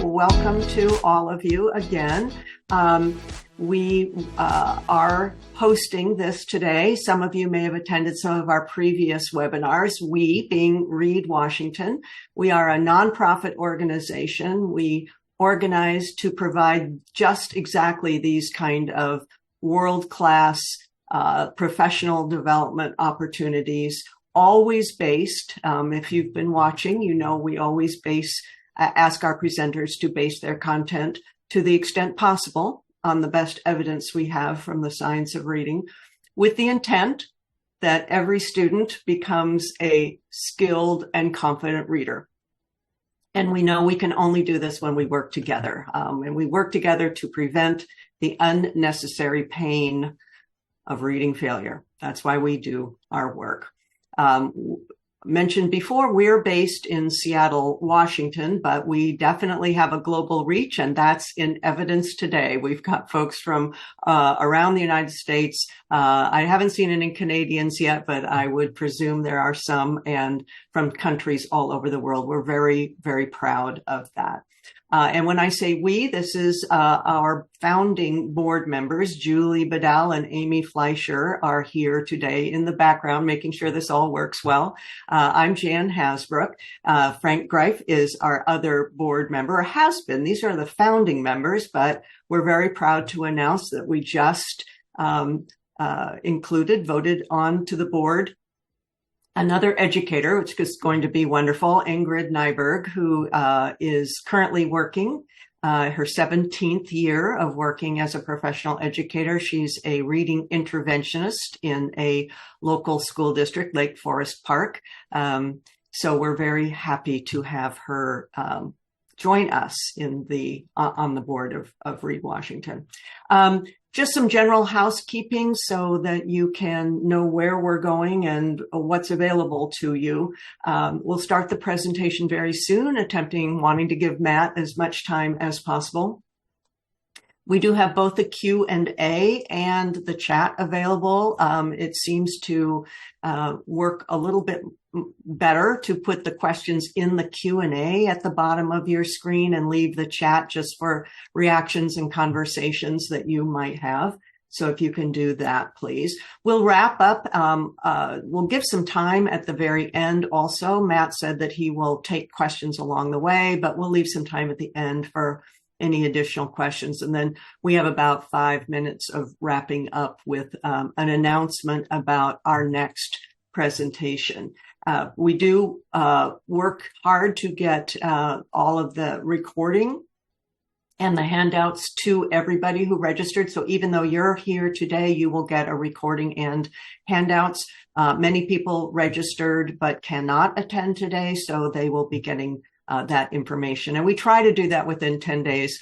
welcome to all of you again. We are hosting this today. Some of you may have attended some of our previous webinars. We, being Reed Washington, we are a nonprofit organization. We organize to provide just exactly these kind of world-class professional development opportunities, always based, if you've been watching, you know we always ask our presenters to base their content to the extent possible on the best evidence we have from the science of reading, with the intent that every student becomes a skilled and confident reader. And we know we can only do this when we work together. And we work together to prevent the unnecessary pain of reading failure. That's why we do our work. Mentioned before, we're based in Seattle, Washington, but we definitely have a global reach, and that's in evidence today. We've got folks from around the United States. I haven't seen any Canadians yet, but I would presume there are some, and from countries all over the world. We're very, very proud of that. And when I say we, this is our founding board members, Julie Badal and Amy Fleischer, are here today in the background, making sure this all works well. I'm Jan Hasbrook. Frank Greif is our other board member, or has been. These are the founding members, but we're very proud to announce that we just voted on to the board another educator, which is going to be wonderful, Ingrid Nyberg, who is currently working her 17th year of working as a professional educator. She's a reading interventionist in a local school district, Lake Forest Park. So we're very happy to have her join us on the board of Reed Washington. Just some general housekeeping so that you can know where we're going and what's available to you. We'll start the presentation very soon, wanting to give Matt as much time as possible. We do have both the Q&A and the chat available. It seems to work a little bit better to put the questions in the Q&A at the bottom of your screen and leave the chat just for reactions and conversations that you might have. So if you can do that, please. We'll wrap up. We'll give some time at the very end also. Matt said that he will take questions along the way, but we'll leave some time at the end for any additional questions. And then we have about 5 minutes of wrapping up with an announcement about our next presentation. We do work hard to get all of the recording and the handouts to everybody who registered. So even though you're here today, you will get a recording and handouts. Many people registered but cannot attend today, so they will be getting that information. And we try to do that within 10 days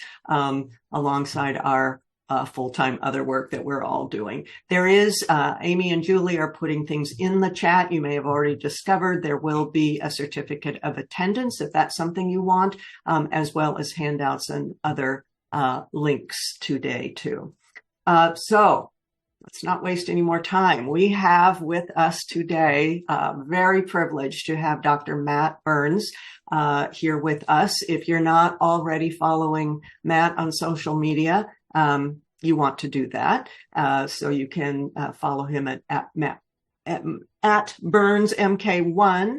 alongside our full-time other work that we're all doing. There is, Amy and Julie are putting things in the chat. You may have already discovered there will be a certificate of attendance if that's something you want, as well as handouts and other links today too. So let's not waste any more time. We have with us today, very privileged to have Dr. Matt Burns here with us. If you're not already following Matt on social media, you want to do that. So you can follow him at Burns MK1.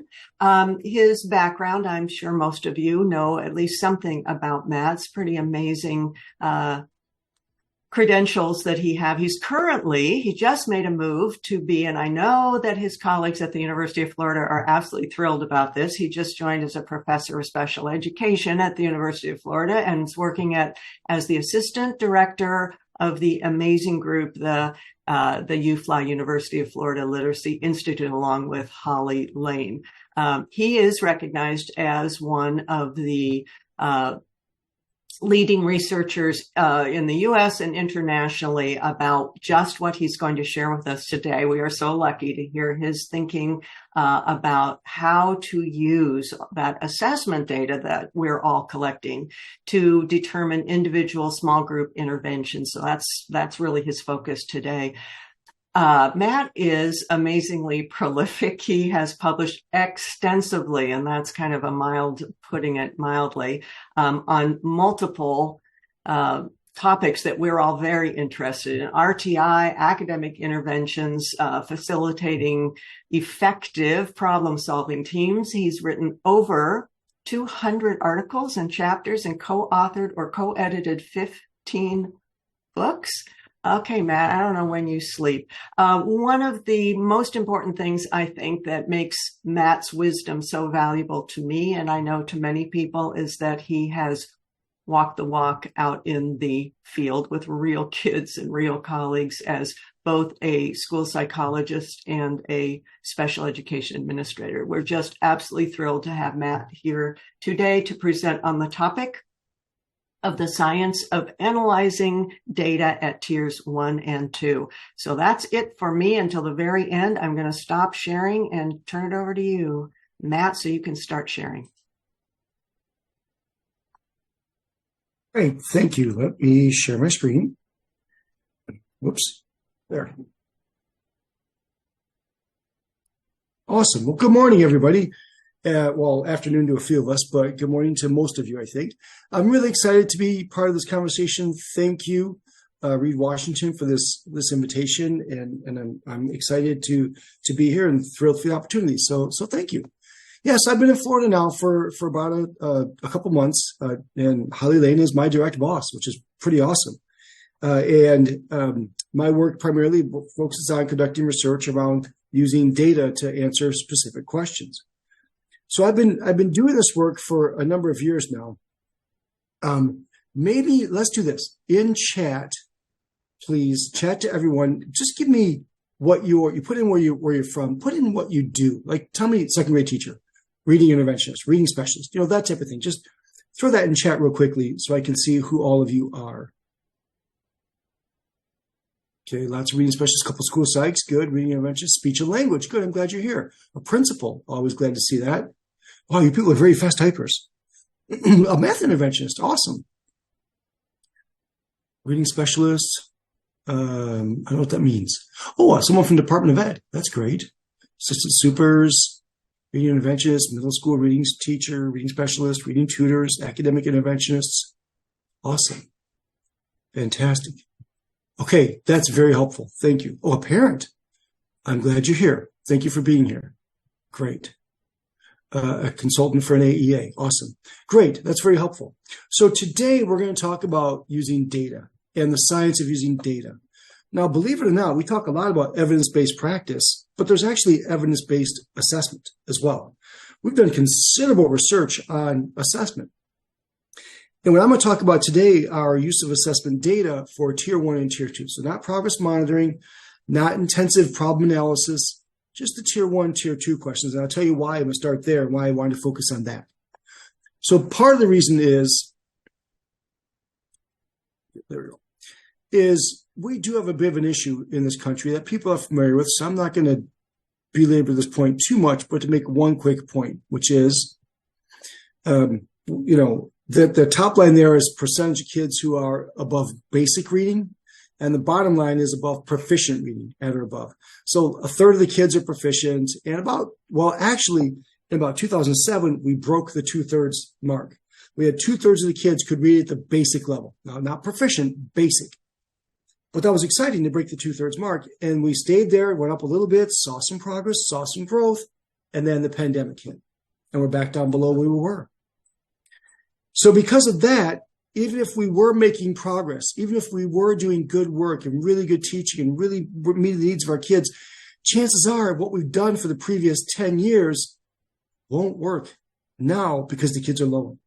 His background, I'm sure most of you know at least something about Matt's pretty amazing credentials that he just made a move to be, and I know that his colleagues at the University of Florida are absolutely thrilled about this. He just joined as a professor of special education at the University of Florida and is working as the assistant director of the amazing group, the UFLA, University of Florida Literacy Institute, along with Holly Lane. He is recognized as one of the leading researchers in the U.S. and internationally about just what he's going to share with us today. We are so lucky to hear his thinking about how to use that assessment data that we're all collecting to determine individual small group interventions. So that's really his focus today. Matt is amazingly prolific. He has published extensively, and that's kind of putting it mildly, on multiple topics that we're all very interested in: RTI, academic interventions, facilitating effective problem-solving teams. He's written over 200 articles and chapters and co-authored or co-edited 15 books. Okay, Matt, I don't know when you sleep. One of the most important things I think that makes Matt's wisdom so valuable to me, and I know to many people, is that he has walked the walk out in the field with real kids and real colleagues as both a school psychologist and a special education administrator. We're just absolutely thrilled to have Matt here today to present on the topic of the science of analyzing data at tiers 1 and 2. So that's it for me until the very end. I'm going to stop sharing and turn it over to you, Matt, so you can start sharing. Great, thank you. Let me share my screen. Whoops, there. Awesome. Well, good morning, everybody. Well, afternoon to a few of us, but good morning to most of you, I think. I'm really excited to be part of this conversation. Thank you, Reed Washington, for this invitation, and I'm excited to be here and thrilled for the opportunity. So thank you. Yes, I've been in Florida now for about a couple months, and Holly Lane is my direct boss, which is pretty awesome. And my work primarily focuses on conducting research around using data to answer specific questions. So I've been doing this work for a number of years now. Maybe let's do this in chat, please. Chat to everyone. Just give me what you put in where you're from. Put in what you do. Like, tell me, second grade teacher, reading interventionist, reading specialist, that type of thing. Just throw that in chat real quickly so I can see who all of you are. Okay, lots of reading specialists, couple school psychs, good. Reading interventionist, speech and language, good. I'm glad you're here. A principal, always glad to see that. Wow, you people are very fast typers. A math interventionist, awesome. Reading specialist, I don't know what that means. Oh, someone from Department of Ed, that's great. Assistant supers, reading interventionist, middle school reading teacher, reading specialist, reading tutors, academic interventionists. Awesome. Fantastic. Okay, that's very helpful. Thank you. Oh, a parent. I'm glad you're here. Thank you for being here. Great. A consultant for an AEA. Awesome. Great. That's very helpful. So today we're going to talk about using data and the science of using data. Now, believe it or not, we talk a lot about evidence-based practice, but there's actually evidence-based assessment as well. We've done considerable research on assessment. And what I'm going to talk about today are use of assessment data for tier 1 and tier 2. So not progress monitoring, not intensive problem analysis, just the tier 1, tier 2 questions. And I'll tell you why I'm going to start there and why I wanted to focus on that. So part of the reason is, there we go, is we do have a bit of an issue in this country that people are familiar with. So I'm not going to belabor this point too much, but to make one quick point, which is, the top line there is percentage of kids who are above basic reading, and the bottom line is above proficient reading, at or above. So a third of the kids are proficient, and in about 2007, we broke the 2/3 mark. We had 2/3 of the kids could read at the basic level. Now, not proficient, basic. But that was exciting to break the 2/3 mark, and we stayed there, went up a little bit, saw some progress, saw some growth, and then the pandemic hit, and we're back down below where we were. So because of that, even if we were making progress, even if we were doing good work and really good teaching and really meeting the needs of our kids, chances are what we've done for the previous 10 years won't work now because the kids are lower.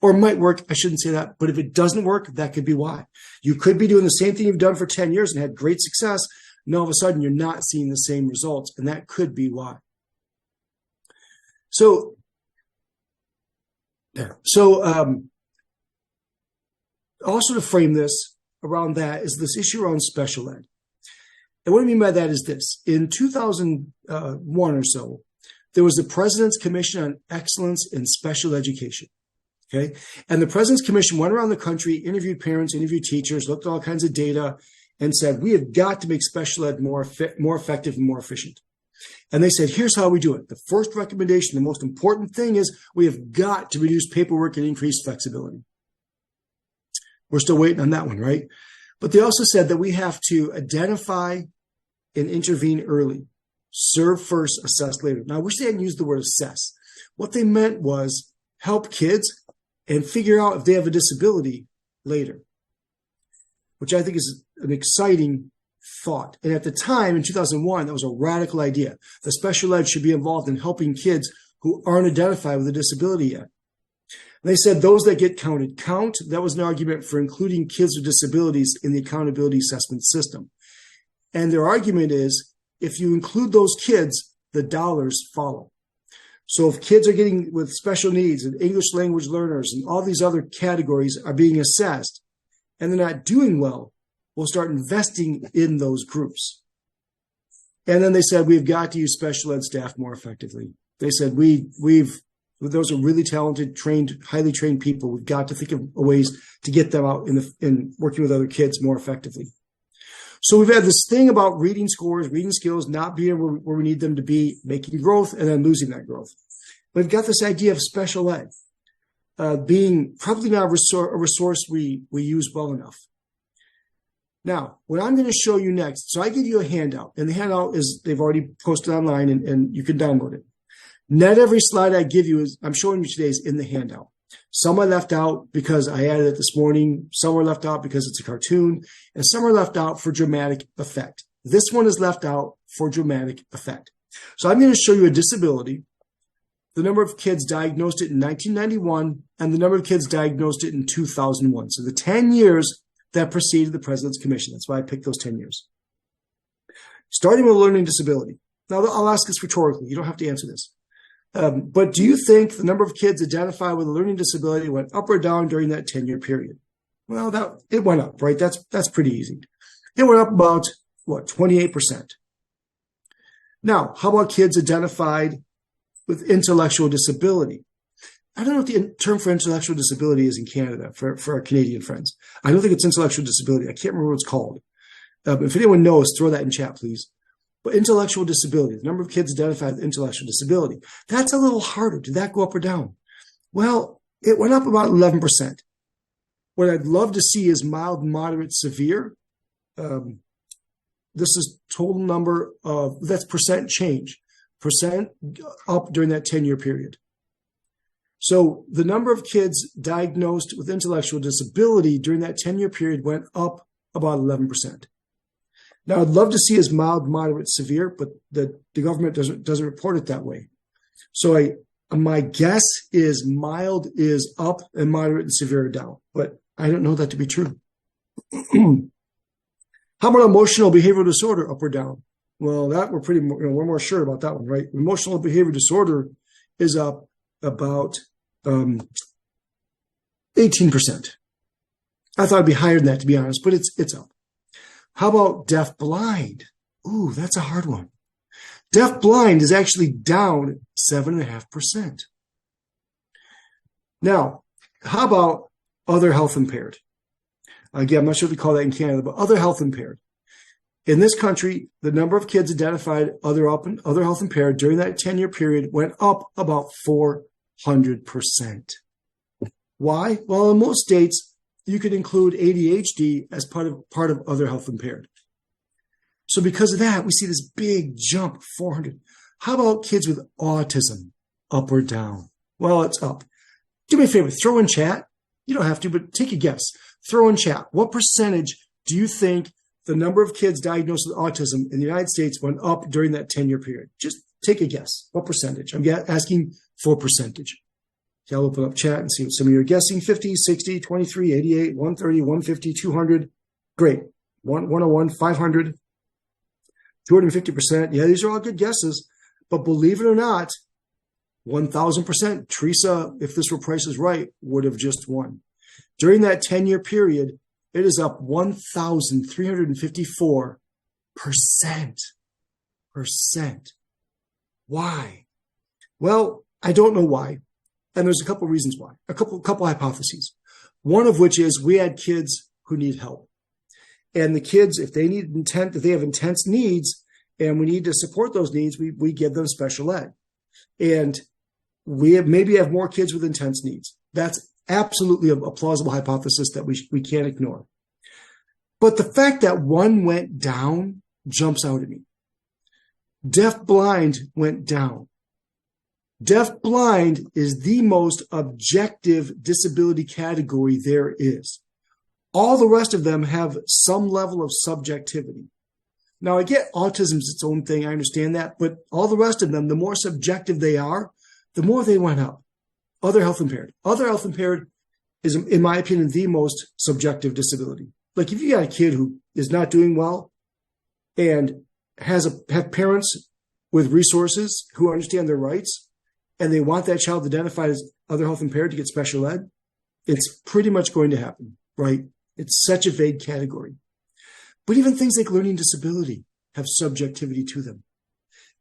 Or it might work, I shouldn't say that, but if it doesn't work, that could be why. You could be doing the same thing you've done for 10 years and had great success, and all of a sudden you're not seeing the same results, and that could be why. So also to frame this around that is this issue around special ed. And what I mean by that is this. In 2001 or so, there was the President's Commission on Excellence in Special Education. Okay. And the President's Commission went around the country, interviewed parents, interviewed teachers, looked at all kinds of data, and said, we have got to make special ed more effective and more efficient. And they said, here's how we do it. The first recommendation, the most important thing is we have got to reduce paperwork and increase flexibility. We're still waiting on that one, right? But they also said that we have to identify and intervene early. Serve first, assess later. Now, I wish they hadn't used the word assess. What they meant was help kids and figure out if they have a disability later, which I think is an exciting thought. And at the time, in 2001, that was a radical idea. The special ed should be involved in helping kids who aren't identified with a disability yet. And they said those that get counted count. That was an argument for including kids with disabilities in the accountability assessment system. And their argument is, if you include those kids, the dollars follow. So if kids are getting with special needs and English language learners and all these other categories are being assessed and they're not doing well, we'll start investing in those groups. And then they said, we've got to use special ed staff more effectively. They said, those are really talented, trained, highly trained people. We've got to think of ways to get them out in working with other kids more effectively. So we've had this thing about reading scores, reading skills, not being where we need them to be, making growth, and then losing that growth. We've got this idea of special ed being probably not a resource we use well enough. Now, what I'm going to show you next, so I give you a handout, and the handout is they've already posted online, and you can download it. Not every slide I give you I'm showing you today is in the handout. Some I left out because I added it this morning. Some are left out because it's a cartoon, and some are left out for dramatic effect. This one is left out for dramatic effect. So I'm going to show you a disability, the number of kids diagnosed it in 1991, and the number of kids diagnosed it in 2001. So the 10 years that preceded the President's Commission. That's why I picked those 10 years. Starting with a learning disability. Now, I'll ask this rhetorically. You don't have to answer this. But do you think the number of kids identified with a learning disability went up or down during that 10-year period? Well, it went up, right? That's pretty easy. It went up about, 28%. Now, how about kids identified with intellectual disability? I don't know what the term for intellectual disability is in Canada for our Canadian friends. I don't think it's intellectual disability. I can't remember what it's called. If anyone knows, throw that in chat, please. But intellectual disability, the number of kids identified with intellectual disability, that's a little harder. Did that go up or down? Well, it went up about 11%. What I'd love to see is mild, moderate, severe. This is total number of, that's percent change, percent up during that 10-year period. So the number of kids diagnosed with intellectual disability during that 10-year period went up about 11%. Now, I'd love to see as mild, moderate, severe, but the government doesn't report it that way. So my guess is mild is up and moderate and severe are down, but I don't know that to be true. How about emotional behavioral disorder, up or down? Well, that we're more sure about that one, right? Emotional behavioral disorder is up about 18%. I thought it'd be higher than that, to be honest, but it's up. How about deaf blind? Ooh, that's a hard one. Deaf blind is actually down 7.5%. Now, how about other health impaired? Again, I'm not sure what they call that in Canada, but other health impaired. In this country, the number of kids identified other health impaired during that 10-year period went up about 400%. Why? Well, in most states, you could include ADHD as part of other health impaired. So because of that, we see this big jump, 400. How about kids with autism, up or down? Well, it's up. Do me a favor, throw in chat. You don't have to, but take a guess. Throw in chat. What percentage do you think the number of kids diagnosed with autism in the United States went up during that 10-year period? Just take a guess. What percentage? I'm asking for percentage. Okay, I'll open up chat and see what some of you are guessing. 50, 60, 23, 88, 130, 150, 200. Great. 101, 500, 250%. Yeah, these are all good guesses. But believe it or not, 1,000%. Teresa, if this were Price is Right, would have just won. During that 10-year period, it is up 1,354%. Why? Well, I don't know why. And there's a couple of reasons why. A couple hypotheses. One of which is we had kids who need help. And the kids, if they have intense needs and we need to support those needs, we give them special ed. And we maybe have more kids with intense needs. That's absolutely a plausible hypothesis that we can't ignore. But the fact that one went down jumps out at me. Deaf-blind went down. Deaf-blind is the most objective disability category there is. All the rest of them have some level of subjectivity. Now, I get autism is its own thing. I understand that. But all the rest of them, the more subjective they are, the more they went up. Other health impaired. Other health impaired is, in my opinion, the most subjective disability. Like if you got a kid who is not doing well and have parents with resources who understand their rights and they want that child identified as other health impaired to get special ed, it's pretty much going to happen, right? It's such a vague category. But even things like learning disability have subjectivity to them.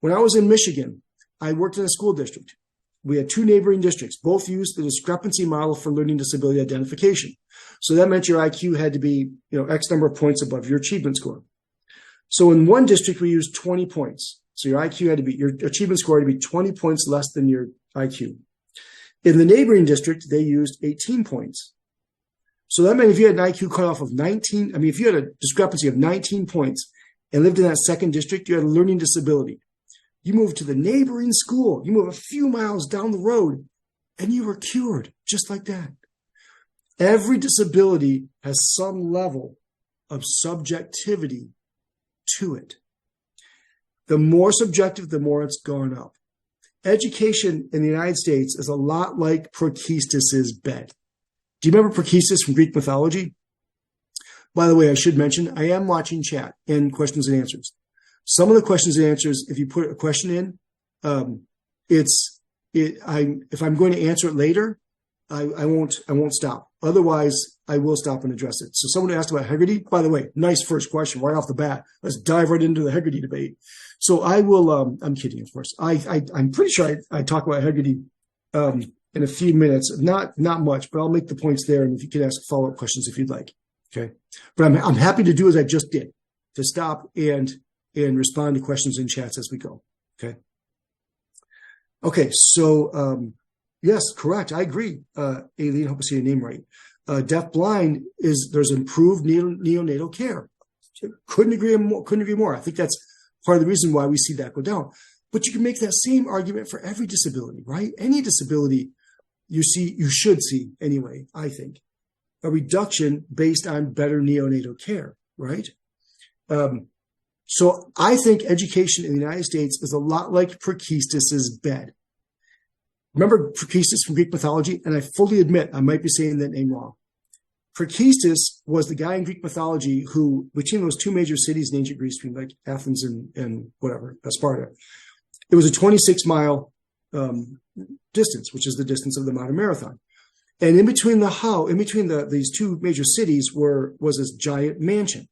When I was in Michigan, I worked in a school district. We had two neighboring districts. Both used the discrepancy model for learning disability identification. So that meant your IQ had to be, X number of points above your achievement score. So in one district, we used 20 points. So your achievement score had to be 20 points less than your IQ. In the neighboring district, they used 18 points. So that meant if you had an IQ cutoff of if you had a discrepancy of 19 points and lived in that second district, you had a learning disability. You moved to the neighboring school, you move a few miles down the road, and you were cured just like that. Every disability has some level of subjectivity to it. The more subjective, the more it's gone up. Education in the United States is a lot like Prochistus's bed. Do you remember Prochistus from Greek mythology? By the way, I should mention, I am watching chat and questions and answers. Some of the questions and answers, if you put a question in, if I'm going to answer it later, I won't stop. Otherwise, I will stop and address it. So someone asked about Hegarty. By the way, nice first question right off the bat. Let's dive right into the Hegarty debate. So I will, I'm kidding, of course. I'm pretty sure I talk about Hegarty in a few minutes. Not much, but I'll make the points there. And if you could ask follow-up questions if you'd like. Okay. But I'm happy to do as I just did, to stop and respond to questions in chats as we go. Okay. So, yes, correct. I agree. Aileen, hope I say your name right. Deaf-blind there's improved neonatal care. Couldn't agree more. I think that's part of the reason why we see that go down. But you can make that same argument for every disability, right? Any disability you should see anyway, I think, a reduction based on better neonatal care, right? So I think education in the United States is a lot like Prochistus's bed. Remember Prochistus from Greek mythology? And I fully admit I might be saying that name wrong. Prochistus was the guy in Greek mythology who, between those two major cities in ancient Greece, between like Athens and Sparta, it was a 26-mile distance, which is the distance of the modern marathon. And in between these two major cities was this giant mansion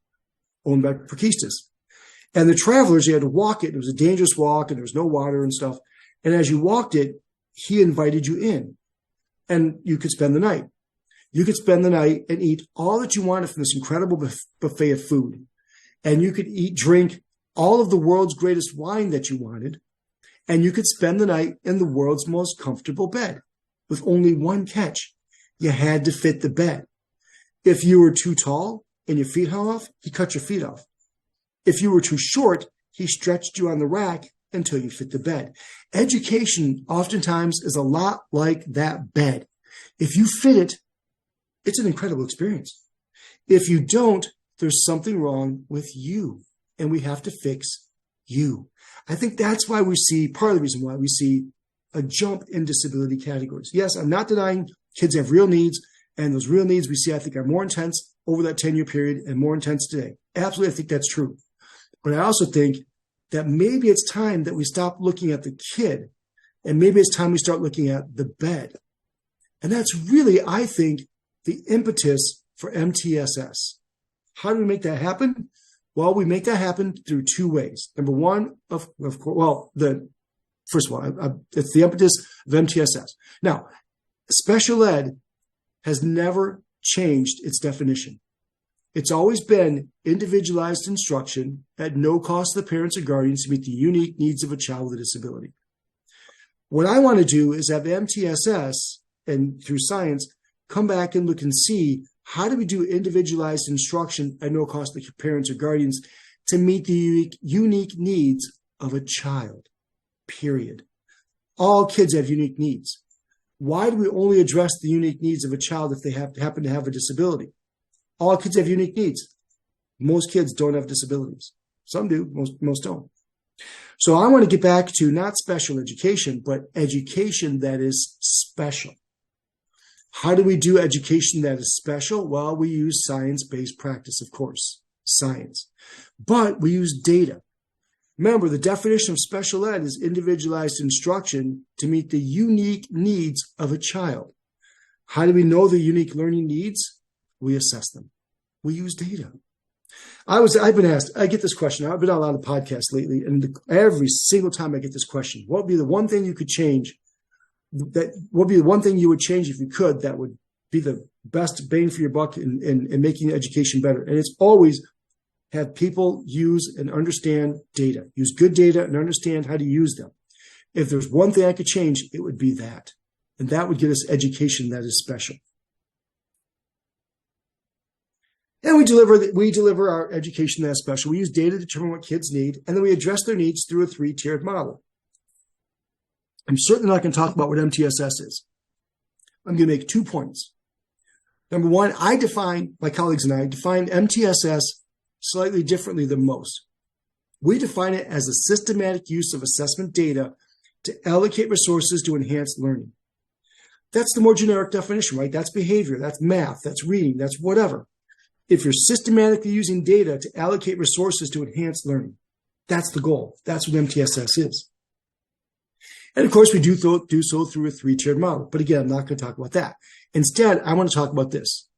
owned by Prochistus. And the travelers, you had to walk it. It was a dangerous walk, and there was no water and stuff. And as you walked it, he invited you in, and you could spend the night. You could spend the night and eat all that you wanted from this incredible buffet of food. And you could drink all of the world's greatest wine that you wanted. And you could spend the night in the world's most comfortable bed with only one catch. You had to fit the bed. If you were too tall and your feet hung off, he cut your feet off. If you were too short, he stretched you on the rack until you fit the bed. Education oftentimes is a lot like that bed. If you fit it, it's an incredible experience. If you don't, there's something wrong with you, and we have to fix you. I think that's why part of the reason why we see a jump in disability categories. Yes, I'm not denying kids have real needs, and those real needs we see, I think, are more intense over that 10-year period and more intense today. Absolutely, I think that's true. But I also think that maybe it's time that we stop looking at the kid, and maybe it's time we start looking at the bed. And that's really, I think, the impetus for MTSS. How do we make that happen? Well, we make that happen through two ways. Number one, first of all, it's the impetus of MTSS. Now, special ed has never changed its definition. It's always been individualized instruction at no cost to the parents or guardians to meet the unique needs of a child with a disability. What I want to do is have MTSS and through science come back and look and see how do we do individualized instruction at no cost to the parents or guardians to meet the unique needs of a child, period. All kids have unique needs. Why do we only address the unique needs of a child if they happen to have a disability? All kids have unique needs. Most kids don't have disabilities. Some do, most don't. So I want to get back to not special education, but education that is special. How do we do education that is special? Well, we use science-based practice, of course, science. But we use data. Remember, the definition of special ed is individualized instruction to meet the unique needs of a child. How do we know the unique learning needs? We assess them. We use data. I've been asked, I get this question. I've been on a lot of podcasts lately, and every single time I get this question, what would be the one thing you could change? What would be the one thing you would change if you could that would be the best bang for your buck in making education better? And it's always have people use and understand data, use good data and understand how to use them. If there's one thing I could change, it would be that. And that would get us education that is special. And we deliver our education that's special. We use data to determine what kids need, and then we address their needs through a 3-tiered model. I'm certainly not going to talk about what MTSS is. I'm going to make 2 points. Number one, my colleagues and I define MTSS slightly differently than most. We define it as a systematic use of assessment data to allocate resources to enhance learning. That's the more generic definition, right? That's behavior, that's math, that's reading, that's whatever. If you're systematically using data to allocate resources to enhance learning, that's the goal. That's what MTSS is. And of course, we do so through a 3-tiered model. But again, I'm not going to talk about that. Instead, I want to talk about this.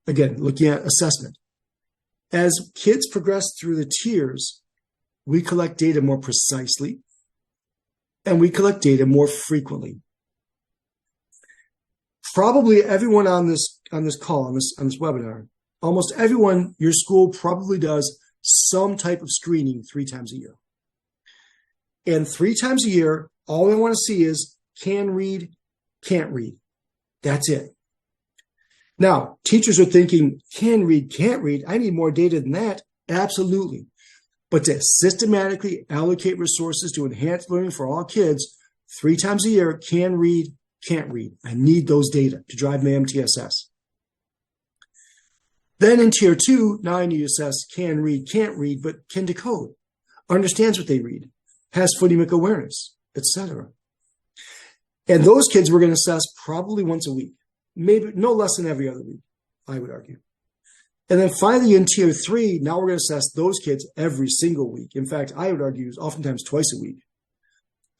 Again, looking at assessment. As kids progress through the tiers, we collect data more precisely, and we collect data more frequently. Probably everyone on this call, on this webinar, almost everyone, your school probably does some type of screening 3 times a year. And 3 times a year, all I want to see is can read, can't read. That's it. Now, teachers are thinking, can read, can't read. I need more data than that. Absolutely. But to systematically allocate resources to enhance learning for all kids 3 times a year, can read, can't read. I need those data to drive my MTSS. Then in tier 2, now I need to assess can read, can't read, but can decode, understands what they read, has phonemic awareness, etc. And those kids we're going to assess probably once a week, maybe no less than every other week, I would argue. And then finally in tier 3, now we're going to assess those kids every single week. In fact, I would argue oftentimes twice a week.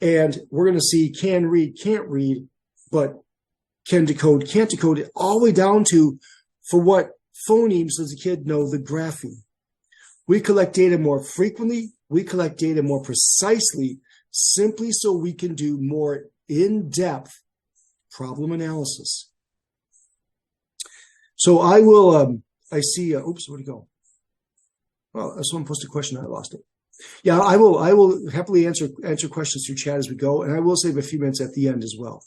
And we're going to see can read, can't read, but can decode, can't decode it, all the way down to for what phonemes does the kid know the grapheme. We collect data more frequently. We collect data more precisely, simply so we can do more in-depth problem analysis. So I will, I see, oops, where'd it go? Well, someone posted a question, I lost it. Yeah, I will happily answer questions through chat as we go, and I will save a few minutes at the end as well.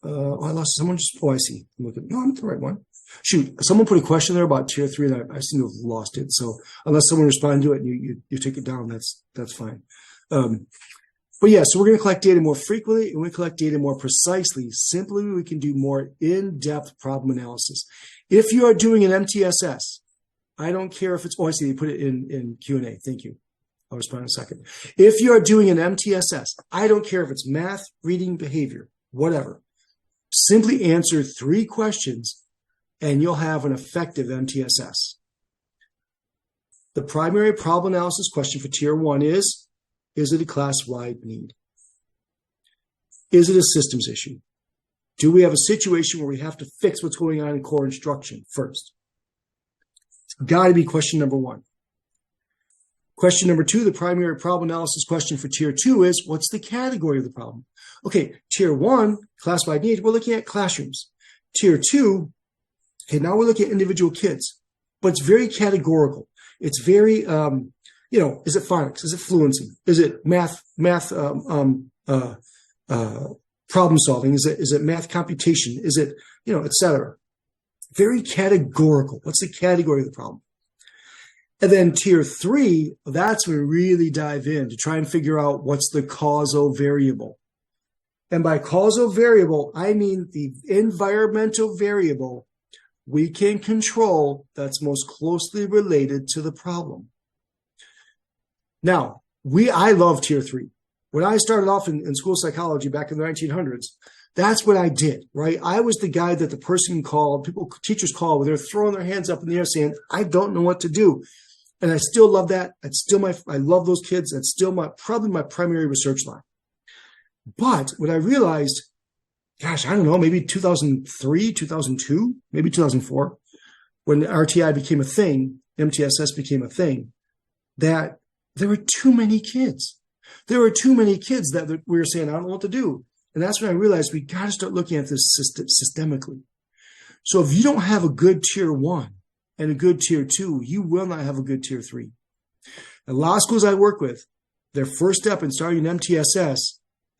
I lost someone I see. No, I'm at the right one. Shoot, someone put a question there about tier 3, and I seem to have lost it. So unless someone responded to it and you take it down, that's fine. But yeah, so we're going to collect data more frequently, and we collect data more precisely. Simply, we can do more in-depth problem analysis. If you are doing an MTSS, I don't care if it's, I see they put it in Q&A. Thank you. I'll respond in a second. If you are doing an MTSS, I don't care if it's math, reading, behavior, whatever. Simply answer 3 questions and you'll have an effective MTSS. The primary problem analysis question for tier 1 is it a class-wide need? Is it a systems issue? Do we have a situation where we have to fix what's going on in core instruction first? It's got to be question number 1. Question number 2, the primary problem analysis question for tier 2 is, what's the category of the problem? Okay, tier 1, class-wide need, we're looking at classrooms. Tier 2, okay, now we're looking at individual kids. but it's very categorical. It's very, is it phonics? Is it fluency? Is it math, problem solving? Is it math computation? Is it, et cetera. Very categorical. What's the category of the problem? And then tier 3, that's where we really dive in to try and figure out what's the causal variable. And by causal variable, I mean the environmental variable we can control that's most closely related to the problem. Now, I love tier 3. When I started off in school psychology back in the 1900s, that's what I did, right? I was the guy that the person called, teachers call, where they're throwing their hands up in the air saying, I don't know what to do. And I still love that. I love those kids. That's still probably my primary research line. But what I realized, gosh, I don't know, maybe 2003, 2002, maybe 2004, when RTI became a thing, MTSS became a thing, that there were too many kids. There were too many kids that we were saying, I don't know what to do. And that's when I realized we got to start looking at this systemically. So if you don't have a good tier 1 and a good tier 2, you will not have a good tier 3. A lot of schools I work with, their first step in starting an MTSS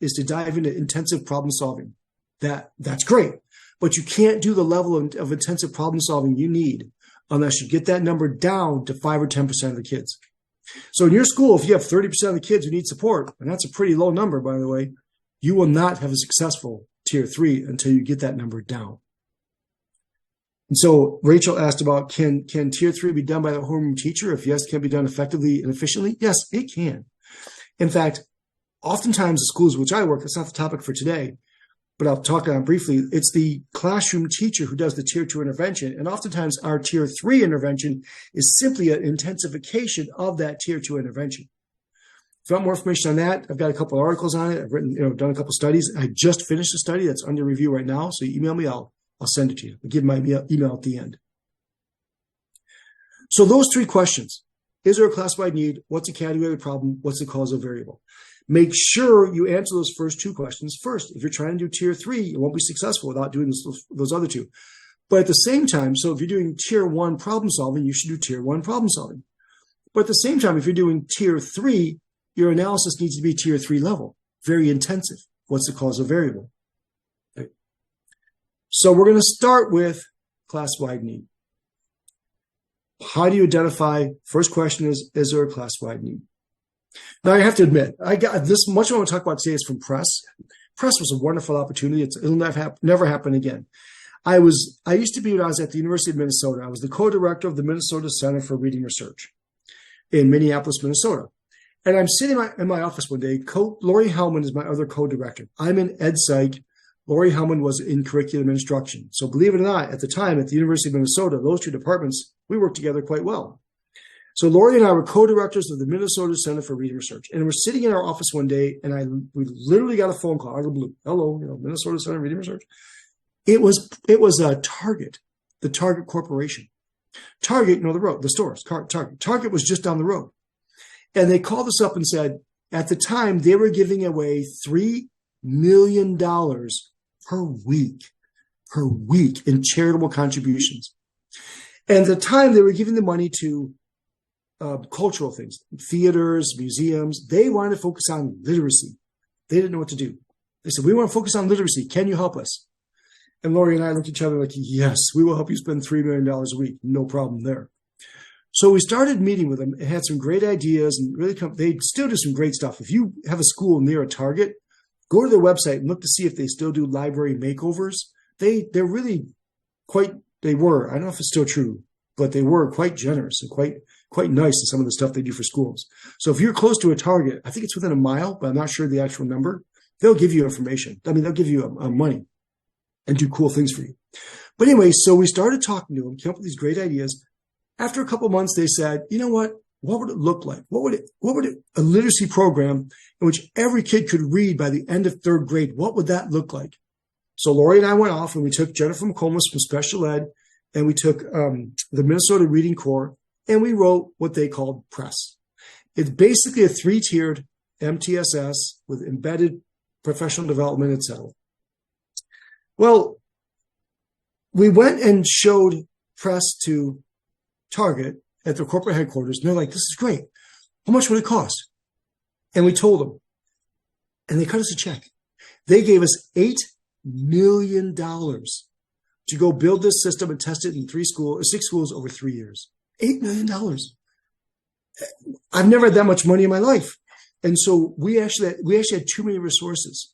is to dive into intensive problem solving. That's great, but you can't do the level of intensive problem solving you need unless you get that number down to 5 or 10% of the kids. So in your school, if you have 30% of the kids who need support, and that's a pretty low number, by the way, you will not have a successful tier 3 until you get that number down. And so Rachel asked about, can tier 3 be done by the homeroom teacher? If yes, can it be done effectively and efficiently? Yes, it can. In fact, oftentimes the schools which I work, that's not the topic for today, but I'll talk on briefly. It's the classroom teacher who does the tier 2 intervention. And oftentimes our tier 3 intervention is simply an intensification of that tier 2 intervention. If you want more information on that, I've got a couple of articles on it. I've written, done a couple of studies. I just finished a study that's under review right now. So you email me, I'll send it to you. I'll give my email at the end. So those 3 questions. Is there a class-wide need? What's the category of the problem? What's the causal variable? Make sure you answer those first 2 questions first. If you're trying to do tier 3, you won't be successful without doing those other 2. But at the same time, so if you're doing tier 1 problem solving, you should do tier 1 problem solving. But at the same time, if you're doing tier 3, your analysis needs to be tier 3 level, very intensive. What's the causal variable? Okay. So we're going to start with class-wide need. How do you identify? First question is there a class-wide need? Now, I have to admit, I got this much I want to talk about today is from press. Press was a wonderful opportunity. It'll never happen again. I used to be, when I was at the University of Minnesota, I was the co-director of the Minnesota Center for Reading Research in Minneapolis, Minnesota. And I'm sitting in my office one day. Lori Hellman is my other co-director. I'm in Ed Psych. Lori Hellman was in curriculum instruction. So believe it or not, at the time at the University of Minnesota, those 2 departments, we worked together quite well. So Lori and I were co-directors of the Minnesota Center for Reading Research. And we're sitting in our office one day, and we literally got a phone call out of the blue. Hello, Minnesota Center for Reading Research. It was Target, the Target Corporation. Target, the road, the stores, Target. Target was just down the road. And they called us up and said, at the time, they were giving away $3 million per week in charitable contributions. And at the time, they were giving the money to cultural things, theaters, museums. They wanted to focus on literacy. They didn't know what to do. They said, we want to focus on literacy. Can you help us? And Lori and I looked at each other like, yes, we will help you spend $3 million a week. No problem there. So we started meeting with them and had some great ideas and really they still do some great stuff. If you have a school near a Target, go to their website and look to see if they still do library makeovers. They're really they were, I don't know if it's still true, but they were quite generous and quite nice in some of the stuff they do for schools. So if you're close to a Target, I think it's within a mile, but I'm not sure the actual number, they'll give you information. They'll give you money and do cool things for you. But anyway, so we started talking to them, came up with these great ideas. After a couple of months, they said, you know what? What would it look like? What would a literacy program in which every kid could read by the end of 3rd grade, what would that look like? So Lori and I went off and we took Jennifer McComas from special ed and we took the Minnesota Reading Corps and we wrote what they called PRESS. It's basically a 3-tiered MTSS with embedded professional development, etc. Well, we went and showed PRESS to Target at their corporate headquarters. And they're like, this is great. How much would it cost? And we told them. And they cut us a check. They gave us $8 million to go build this system and test it in 6 schools over 3 years. $8 million. I've never had that much money in my life. And so we actually had too many resources.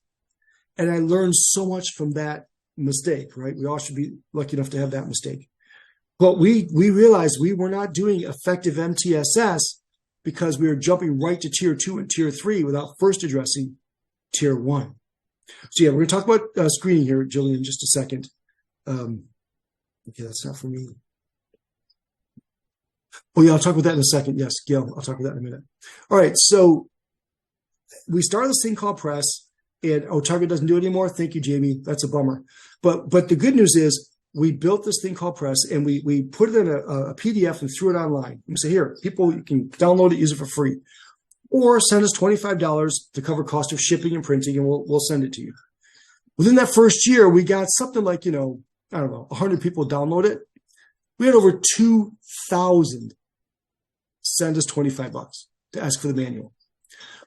And I learned so much from that mistake, right? We all should be lucky enough to have that mistake. But we realized we were not doing effective MTSS because we were jumping right to tier 2 and tier 3 without first addressing tier 1. So yeah, we're going to talk about screening here, Jillian, in just a second. Okay, that's not for me. Oh yeah, I'll talk about that in a second. Yes, Gail, I'll talk about that in a minute. All right, so we started this thing called Press, and Target doesn't do it anymore. Thank you, Jamie. That's a bummer. But the good news is we built this thing called Press, and we put it in a PDF and threw it online. We say, here, people, you can download it, use it for free, or send us $25 to cover cost of shipping and printing, and we'll send it to you. Within that first year, we got something like, I don't know, 100 people download it. We had over 2,000 send us $25 to ask for the manual.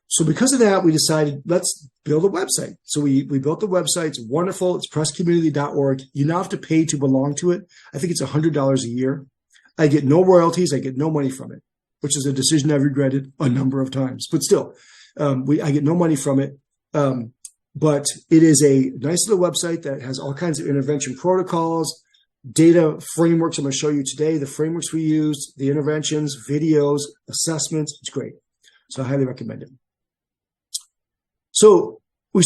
So because of that, we decided, let's build a website. So we built the website. It's wonderful. It's presscommunity.org. You now have to pay to belong to it. I think it's $100 a year. I get no royalties. I get no money from it, which is a decision I've regretted a number of times. But still, I get no money from it. But it is a nice little website that has all kinds of intervention protocols, data frameworks. I'm going to show you today the frameworks we used, the interventions, videos, assessments. It's great. So I highly recommend it. So we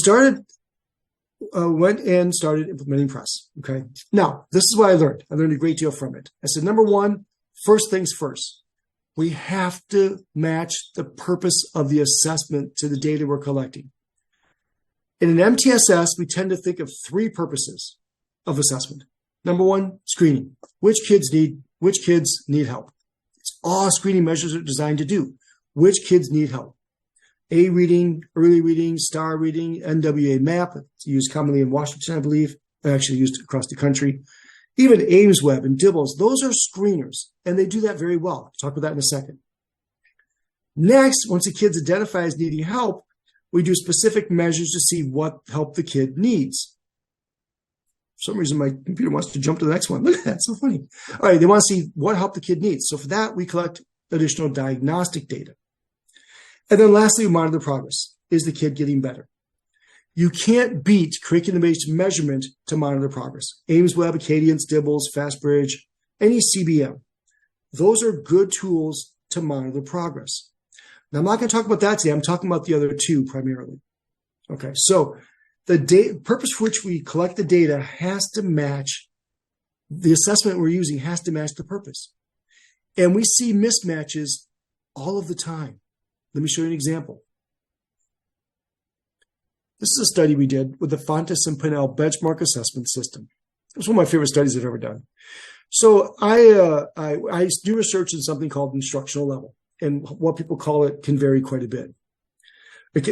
went and started implementing Press. Okay. Now, this is what I learned. I learned a great deal from it. I said, number one, first things first. We have to match the purpose of the assessment to the data we're collecting. In an MTSS, we tend to think of 3 purposes of assessment. Number one, screening. Which kids need help? It's all screening measures are designed to do. Which kids need help? A reading, early reading, star reading, NWA map. It's used commonly in Washington, I believe. Actually used across the country. Even Ames Web and Dibbles, those are screeners, and they do that very well. I'll talk about that in a second. Next, once a kid's identified as needing help, we do specific measures to see what help the kid needs. For some reason, my computer wants to jump to the next one. Look at that, so funny. All right, they want to see what help the kid needs. So for that, we collect additional diagnostic data. And then lastly, we monitor the progress. Is the kid getting better? You can't beat curriculum-based measurement to monitor progress. Ames Web, Acadians, Dibbles, FastBridge, any CBM. Those are good tools to monitor progress. Now, I'm not going to talk about that today. I'm talking about the other 2 primarily. Okay, so the purpose for which we collect the data has to match, the assessment we're using has to match the purpose. And we see mismatches all of the time. Let me show you an example. This is a study we did with the Fontes and Pinnell benchmark assessment system. It was one of my favorite studies I've ever done. So I do research in something called instructional level, and what people call it can vary quite a bit.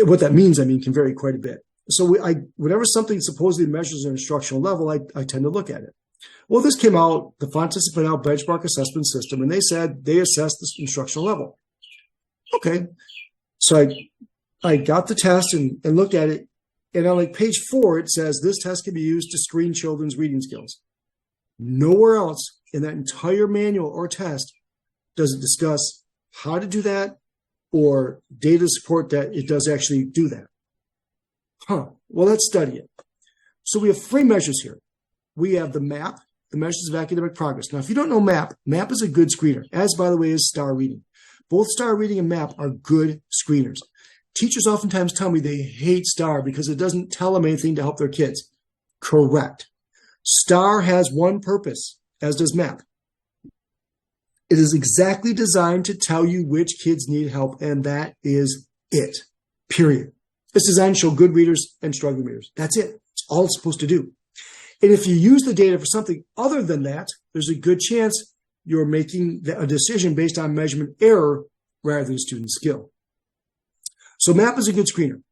What that means, can vary quite a bit. So whenever something supposedly measures an instructional level, I tend to look at it. Well, this came out, the Fontes and Pinnell benchmark assessment system, and they said they assessed this instructional level. Okay, so I got the test and looked at it, and on page 4, it says this test can be used to screen children's reading skills. Nowhere else in that entire manual or test does it discuss how to do that or data support that it does actually do that. Well, let's study it. So we have 3 measures here. We have the MAP, the measures of academic progress. Now, if you don't know MAP is a good screener, as, by the way, is star reading. Both star reading and MAP are good screeners. Teachers oftentimes tell me they hate STAR because it doesn't tell them anything to help their kids. Correct. STAR has one purpose, as does MAP. It is exactly designed to tell you which kids need help, and that is it. Period. It's designed to show good readers and struggling readers. That's it. It's all it's supposed to do. And if you use the data for something other than that, there's a good chance you're making a decision based on measurement error rather than student skill. So MAP is a good screener.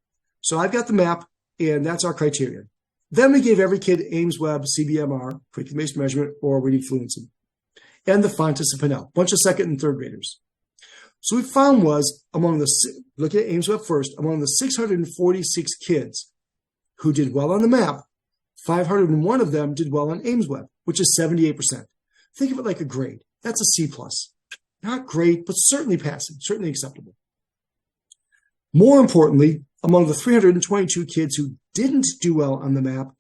So I've got the MAP, and that's our criteria. Then we gave every kid Ames Web, CBMR, curriculum-based measurement, or reading fluency. and the Fontes and Pinnell, bunch of second and third graders. So what we found was look at AimsWeb first, among the 646 kids who did well on the map, 501 of them did well on AimsWeb, which is 78%. Think of it like a grade. That's a C+. Not great, but certainly passing, certainly acceptable. More importantly, among the 322 kids who didn't do well on the map,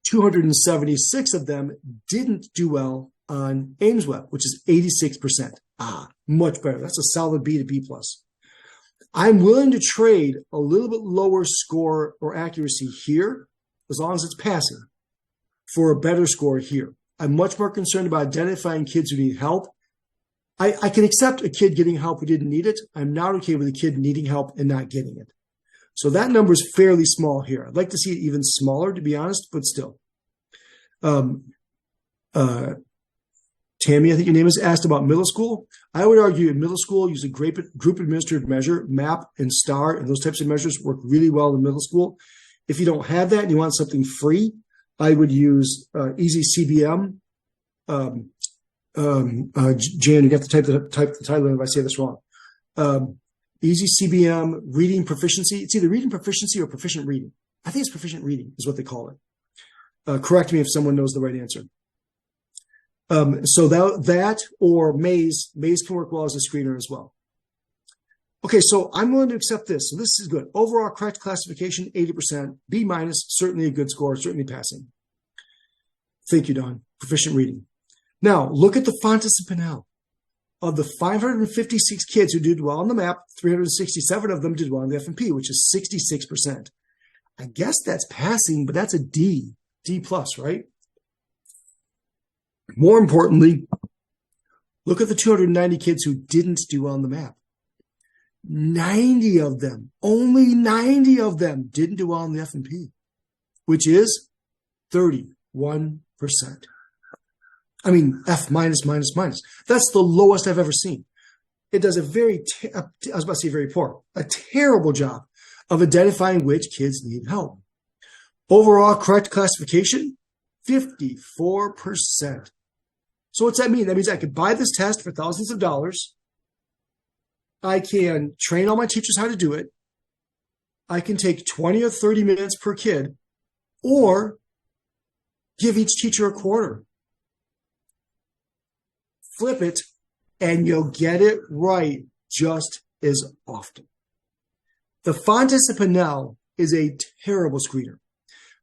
276 of them didn't do well on AimsWeb, which is 86%. Much better. That's a solid B to B+. I'm willing to trade a little bit lower score or accuracy here, as long as it's passing, for a better score here. I'm much more concerned about identifying kids who need help. I can accept a kid getting help who didn't need it. I'm not okay with a kid needing help and not getting it. So that number is fairly small here. I'd like to see it even smaller, to be honest, but still. Tammy, I think your name is, asked about middle school. I would argue in middle school, use a group administered measure, MAP and STAR, and those types of measures work really well in middle school. If you don't have that and you want something free, I would use Easy CBM. Jan, you got to type the title in if I say this wrong. Easy CBM, reading proficiency. It's either reading proficiency or proficient reading. I think it's proficient reading is what they call it. Correct me if someone knows the right answer. So that or Maze can work well as a screener as well. Okay, so I'm willing to accept this. So this is good. Overall correct classification, 80%. B minus, certainly a good score, certainly passing. Thank you, Don. Proficient reading. Now, look at the Fontes and Pinnell. Of the 556 kids who did well on the map, 367 of them did well on the F&P, which is 66%. I guess that's passing, but that's a D plus, right? More importantly, look at the 290 kids who didn't do well on the map. 90 of them, only 90 of them didn't do well on the F&P, which is 31%. I mean, F minus, minus, minus. That's the lowest I've ever seen. It does a terrible job of identifying which kids need help. Overall correct classification, 54%. So what's that mean? That means I could buy this test for thousands of dollars. I can train all my teachers how to do it. I can take 20 or 30 minutes per kid, or give each teacher a quarter. Flip it, and you'll get it right just as often. The Fontes and Pinnell is a terrible screener.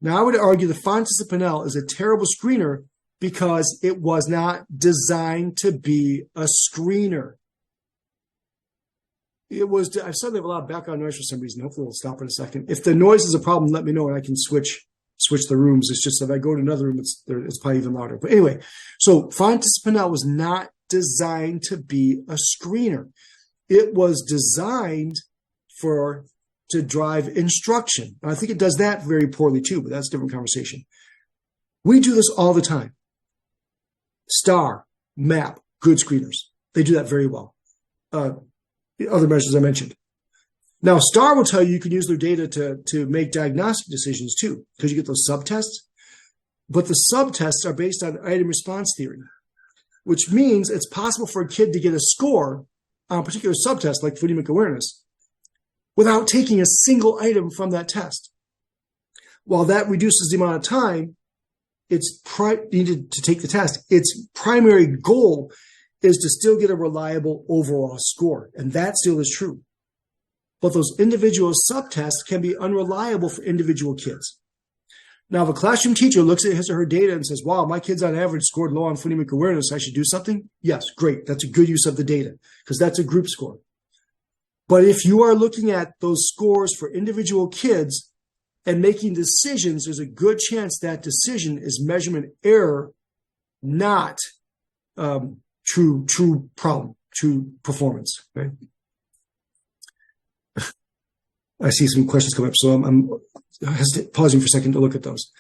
Now, I would argue the Fontes and Pinnell is a terrible screener because it was not designed to be a screener. I suddenly have a lot of background noise for some reason. Hopefully it'll stop in a second. If the noise is a problem, let me know and I can switch the rooms. It's just if I go to another room, it's probably even louder. But anyway, so Fontes and Pinnell was not designed to be a screener. It was designed to drive instruction. And I think it does that very poorly too, but that's a different conversation. We do this all the time. STAR, MAP, good screeners. They do that very well. The other measures I mentioned. Now, STAR will tell you can use their data to make diagnostic decisions too, because you get those subtests. But the subtests are based on item response theory, which means it's possible for a kid to get a score on a particular subtest like phonemic awareness without taking a single item from that test. While that reduces the amount of time it's needed to take the test, its primary goal is to still get a reliable overall score. And that still is true. But those individual subtests can be unreliable for individual kids. Now, if a classroom teacher looks at his or her data and says, wow, my kids on average scored low on phonemic awareness, I should do something. Yes, great. That's a good use of the data because that's a group score. But if you are looking at those scores for individual kids and making decisions, there's a good chance that decision is measurement error, not true performance. Right? I see some questions come up, so I'm pausing for a second to look at those.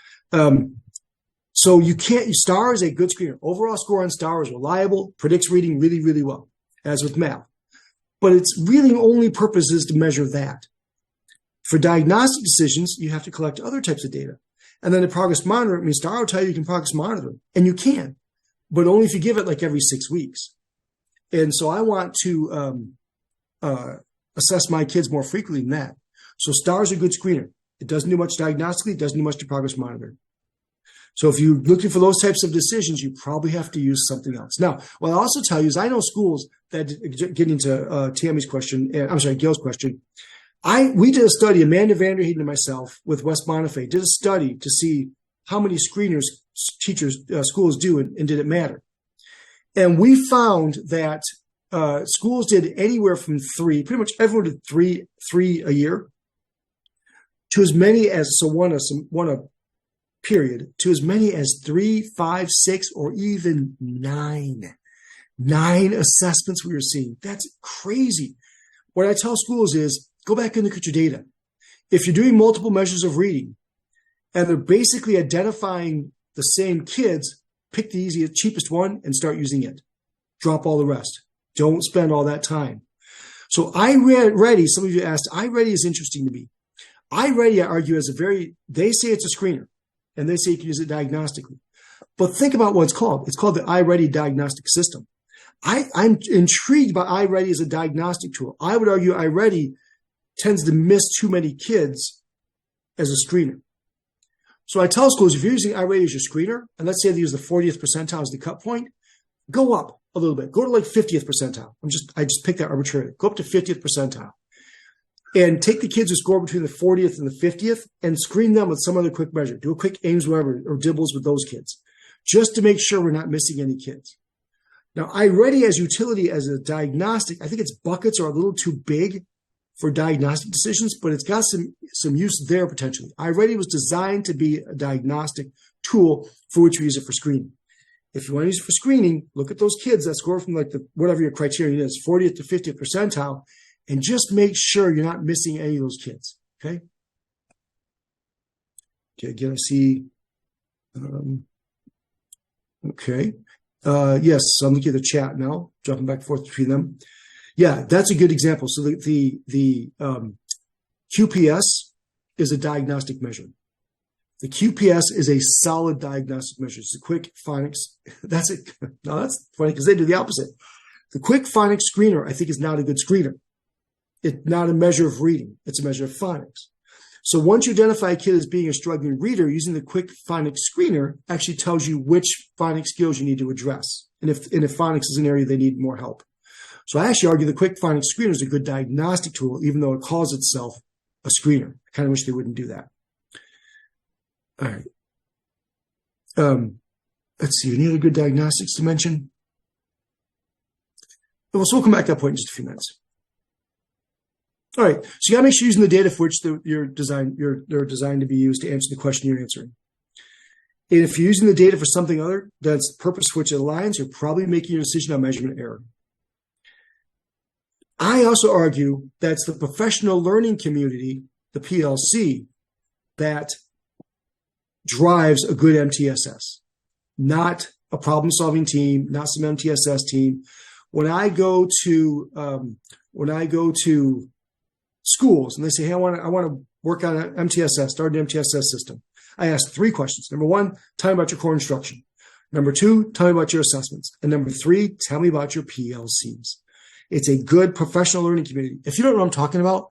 So STAR is a good screener. Overall score on STAR is reliable, predicts reading really, really well, as with math. But its really only purpose is to measure that. For diagnostic decisions, you have to collect other types of data. And then the progress monitor, STAR will tell you can progress monitor them, and you can. but only if you give it like every 6 weeks. And so I want to assess my kids more frequently than that. So STARS are a good screener. It doesn't do much diagnostically. It doesn't do much to progress monitor. So if you're looking for those types of decisions, you probably have to use something else. Now, what I'll also tell you is I know schools that, getting to Tammy's question, Gail's question, we did a study, Amanda Vanderheiden and myself with Wes Bonifay did a study to see how many screeners teachers, schools do and did it matter. And we found that schools did anywhere from 3, pretty much everyone did three a year, to as many as, one a period, to as many as 3, 5, 6, or even 9. 9 assessments we were seeing. That's crazy. What I tell schools is, go back and look at your data. If you're doing multiple measures of reading, and they're basically identifying the same kids, pick the easiest, cheapest one and start using it. Drop all the rest. Don't spend all that time. So iReady, some of you asked, iReady is interesting to me. iReady, I argue, they say it's a screener, and they say you can use it diagnostically. But think about what it's called. It's called the iReady diagnostic system. I'm intrigued by iReady as a diagnostic tool. I would argue iReady tends to miss too many kids as a screener. So I tell schools, if you're using iReady as your screener, and let's say they use the 40th percentile as the cut point, go up a little bit. Go to like 50th percentile. I just picked that arbitrarily. Go up to 50th percentile. And take the kids who score between the 40th and the 50th and screen them with some other quick measure. Do a quick Ames Weber or Dibbles with those kids, just to make sure we're not missing any kids. Now, iReady as utility as a diagnostic, I think its buckets are a little too big for diagnostic decisions, but it's got some use there potentially. iReady was designed to be a diagnostic tool for which we use it for screening. If you want to use it for screening, look at those kids that score from like whatever your criterion is, 40th to 50th percentile, and just make sure you're not missing any of those kids. Okay. Okay. Again, I see. Okay. Yes, I'm looking at the chat now, jumping back and forth between them. Yeah, that's a good example. So the QPS is a diagnostic measure. The QPS is a solid diagnostic measure. It's a quick phonics. That's it. No, that's funny because they do the opposite. The quick phonics screener, I think, is not a good screener. It's not a measure of reading. It's a measure of phonics. So once you identify a kid as being a struggling reader, using the quick phonics screener actually tells you which phonics skills you need to address. And if phonics is an area they need more help. So I actually argue the quick phonics screener is a good diagnostic tool, even though it calls itself a screener. I kind of wish they wouldn't do that. All right. Let's see. Any other good diagnostics to mention? So we'll come back to that point in just a few minutes. All right. So you got to make sure you're using the data for which they're designed to be used to answer the question you're answering. And if you're using the data for something other that's the purpose for which it aligns, you're probably making your decision on measurement error. I also argue that's the professional learning community, the PLC, that drives a good MTSS, not a problem-solving team, not some MTSS team. When I go to schools and they say, "Hey, I want to work on an MTSS, start an MTSS system," I ask 3 questions. Number 1, tell me about your core instruction. Number 2, tell me about your assessments. And number 3, tell me about your PLCs. It's a good professional learning community. If you don't know what I'm talking about,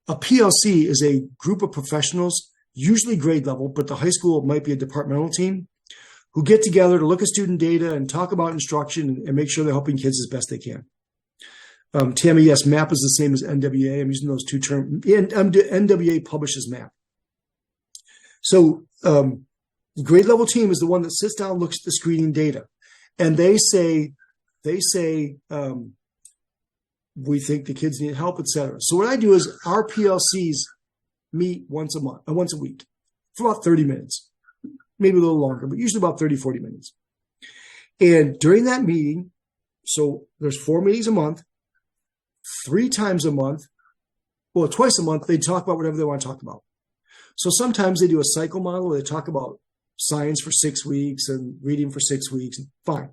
a PLC is a group of professionals, usually grade level, but the high school might be a departmental team, who get together to look at student data and talk about instruction and make sure they're helping kids as best they can. Tammy, yes, MAP is the same as NWA. I'm using those 2 terms. NWA publishes MAP. So the grade level team is the one that sits down and looks at the screening data. And they say, we think the kids need help, et cetera. So what I do is our PLCs meet once a week for about 30 minutes, maybe a little longer, but usually about 30, 40 minutes. And during that meeting, so there's 4 meetings a month, 3 times a month, well, twice a month, they talk about whatever they want to talk about. So sometimes they do a cycle model where they talk about science for 6 weeks and reading for 6 weeks, fine.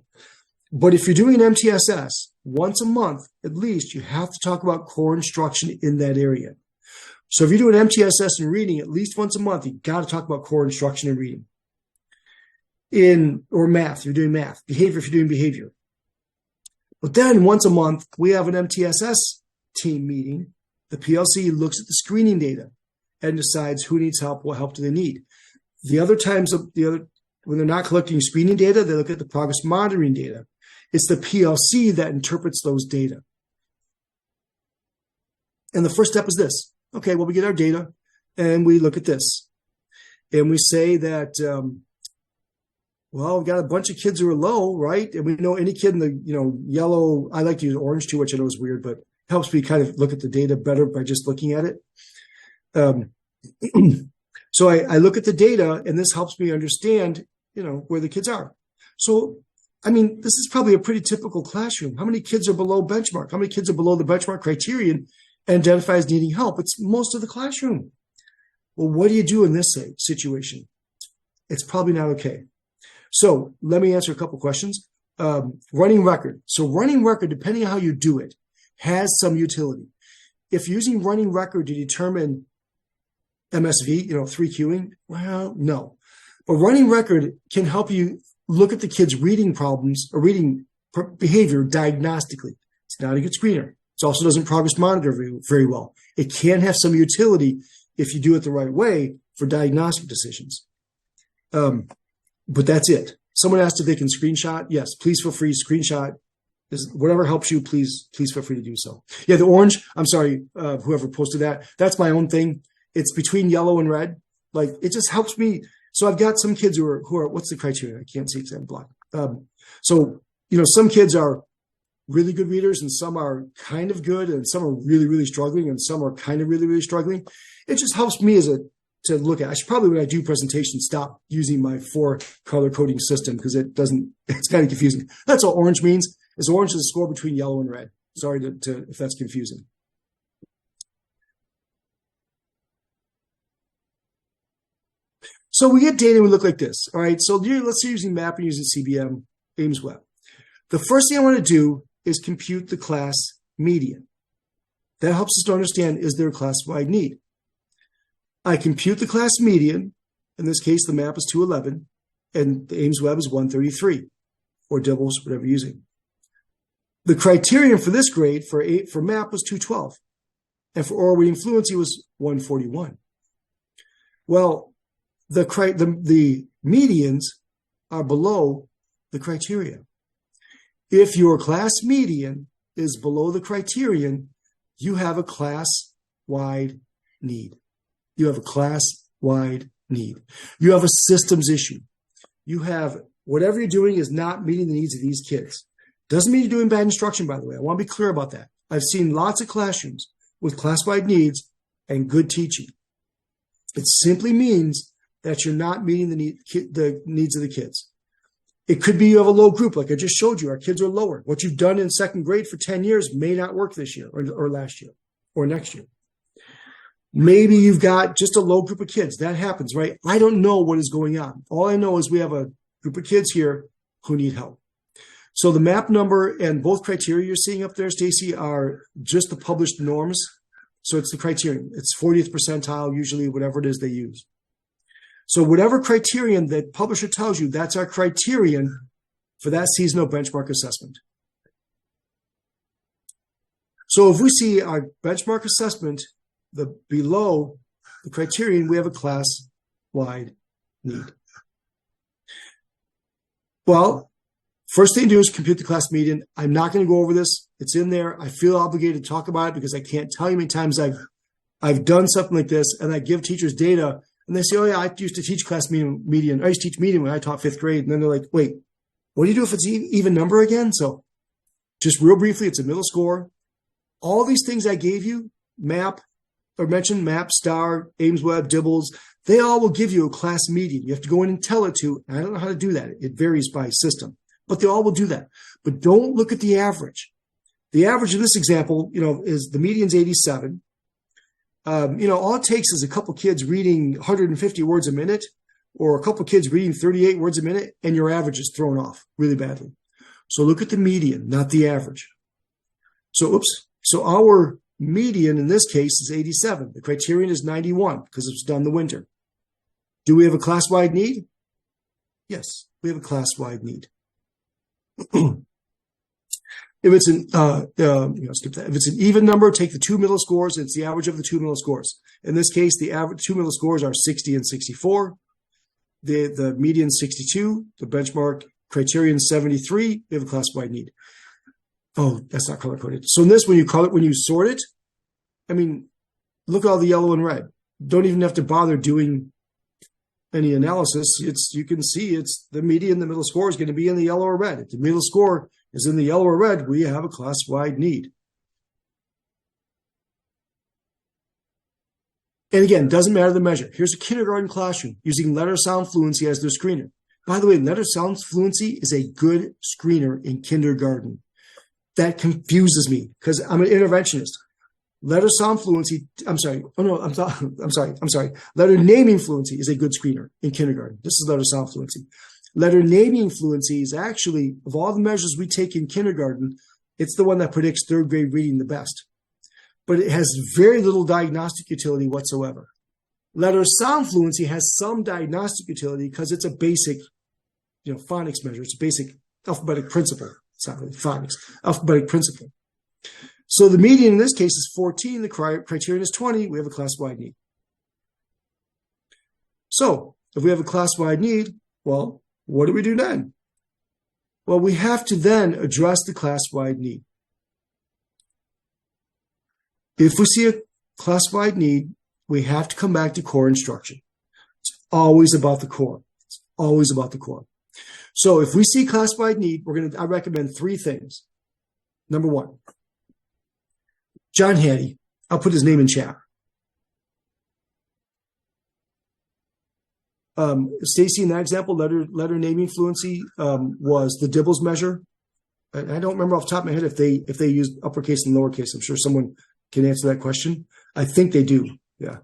But if you're doing an MTSS once a month, at least, you have to talk about core instruction in that area. So if you're doing MTSS and reading at least once a month, you got to talk about core instruction and reading. or math, you're doing math, behavior if you're doing behavior. But then once a month, we have an MTSS team meeting. The PLC looks at the screening data and decides who needs help, what help do they need. The other times, when they're not collecting screening data, they look at the progress monitoring data. It's the PLC that interprets those data. And the first step is this. Okay, well, we get our data and we look at this. And we say that, we've got a bunch of kids who are low, right? And we know any kid in the, yellow, I like to use orange too, which I know is weird, but helps me kind of look at the data better by just looking at it. So I look at the data, and this helps me understand, where the kids are. So, this is probably a pretty typical classroom. How many kids are below benchmark? How many kids are below the benchmark criterion and identify as needing help? It's most of the classroom. Well, what do you do in this situation? It's probably not okay. So let me answer a couple questions. Running record. So running record, depending on how you do it, has some utility. If you're using running record to determine MSV, 3Qing, well, no. But running record can help you look at the kids' reading problems or reading behavior diagnostically. It's not a good screener. It also doesn't progress monitor very well. It can have some utility if you do it the right way for diagnostic decisions. But that's it. Someone asked if they can screenshot. Yes, please feel free. Screenshot. Whatever helps you, please feel free to do so. Yeah, the orange, I'm sorry, whoever posted that. That's my own thing. It's between yellow and red. Like, it just helps me. So I've got some kids who are what's the criteria? I can't see because I'm blocked. Some kids are really good readers and some are kind of good and some are really, really struggling and some are kind of really, really struggling. It just helps me to look at. I should probably, when I do presentations, stop using my 4 color coding system because it's kind of confusing. That's all orange means. Is orange is a score between yellow and red. Sorry to if that's confusing. So we get data and we look like this. All right. So let's say using MAP and using CBM, Ames Web. The first thing I want to do is compute the class median. That helps us to understand, is there a class-wide need? I compute the class median. In this case, the MAP is 211 and the Ames Web is 133 or doubles, whatever you're using. The criterion for this grade for MAP was 212 and for oral reading fluency was 141. Well, the medians are below the criteria. If your class median is below the criterion, you have a class-wide need. You have a class-wide need. You have a systems issue. You have whatever you're doing is not meeting the needs of these kids. Doesn't mean you're doing bad instruction, by the way. I want to be clear about that. I've seen lots of classrooms with class-wide needs and good teaching. It simply means that you're not meeting the needs of the kids. It could be you have a low group, like I just showed you. Our kids are lower. What you've done in second grade for 10 years may not work this year or last year or next year. Maybe you've got just a low group of kids. That happens, right? I don't know what is going on. All I know is we have a group of kids here who need help. So the MAP number and both criteria you're seeing up there, Stacy, are just the published norms. So it's the criterion. It's 40th percentile, usually, whatever it is they use. So whatever criterion that publisher tells you, that's our criterion for that seasonal benchmark assessment. So if we see our benchmark assessment below the criterion, we have a class-wide need. Well, first thing to do is compute the class median. I'm not going to go over this. It's in there. I feel obligated to talk about it because I can't tell you how many times I've done something like this and I give teachers data and they say, oh yeah, I used to teach class median. I used to teach median when I taught 5th grade. And then they're like, wait, what do you do if it's even number again? So just real briefly, it's a middle score. All these things I gave you, MAP, or mentioned MAP, STAR, Ames Web, Dibbles, they all will give you a class median. You have to go in and tell it to, and I don't know how to do that. It varies by system, but they all will do that. But don't look at the average. The average in this example, is the median's 87. All it takes is a couple kids reading 150 words a minute or a couple kids reading 38 words a minute, and your average is thrown off really badly. So look at the median, not the average. So our median in this case is 87. The criterion is 91 because it's done the winter. Do we have a class-wide need? Yes, we have a class-wide need. If it's an skip that. If it's an even number, take the two middle scores. It's the average of the two middle scores. In this case, the average two middle scores are 60 and 64. The median 62. The benchmark criterion 73. We have a class-wide need. Oh, that's not color coded. So in this, when you sort it, I mean, look at all the yellow and red. Don't even have to bother doing any analysis. You can see it's the median, the middle score is going to be in the yellow or red. If the middle score is in the yellow or red, we have a class-wide need. And again, doesn't matter the measure. Here's a kindergarten classroom using letter sound fluency as their screener. By the way, letter sound fluency is a good screener in kindergarten. That confuses me because I'm an interventionist. Letter sound fluency, letter naming fluency is a good screener in kindergarten. This is letter sound fluency. Letter naming fluency is actually, of all the measures we take in kindergarten, it's the one that predicts third grade reading the best. But it has very little diagnostic utility whatsoever. Letter sound fluency has some diagnostic utility because it's a basic, phonics measure. It's a basic alphabetic principle. It's not really phonics, alphabetic principle. So the median in this case is 14. The criterion is 20. We have a class-wide need. So if we have a class-wide need, well, what do we do then? Well, we have to then address the class-wide need. If we see a class-wide need, we have to come back to core instruction. It's always about the core. It's always about the core. So if we see class-wide need, I recommend three things. Number one, John Hattie. I'll put his name in chat. Stacy, in that example, letter naming fluency was the Dibbles measure. I don't remember off the top of my head if they used uppercase and lowercase. I'm sure someone can answer that question. I think they do. Yeah.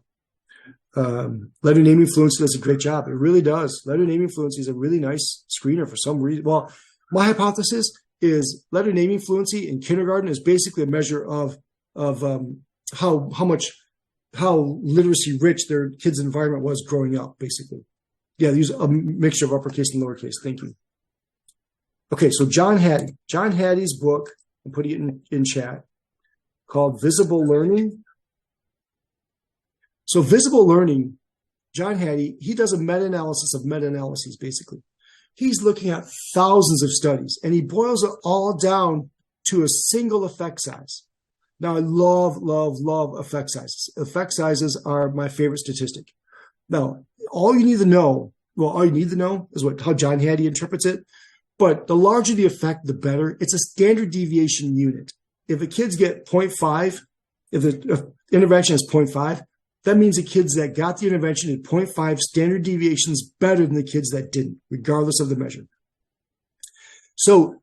Letter naming fluency does a great job. It really does. Letter naming fluency is a really nice screener for some reason. Well, my hypothesis is letter naming fluency in kindergarten is basically a measure of how literacy rich their kids' environment was growing up, basically. Yeah, they use a mixture of uppercase and lowercase. Thank you. Okay, so John Hattie. John Hattie's book, I'm putting it in chat, called Visible Learning. So visible learning, John Hattie, he does a meta-analysis of meta-analyses, basically. He's looking at thousands of studies, and he boils it all down to a single effect size. Now, I love effect sizes. Effect sizes are my favorite statistic. Now, all you need to know is how John Hattie interprets it. But the larger the effect, the better. It's a standard deviation unit. If the kids get 0.5, if the intervention is 0.5, that means the kids that got the intervention at 0.5 standard deviations better than the kids that didn't, regardless of the measure. So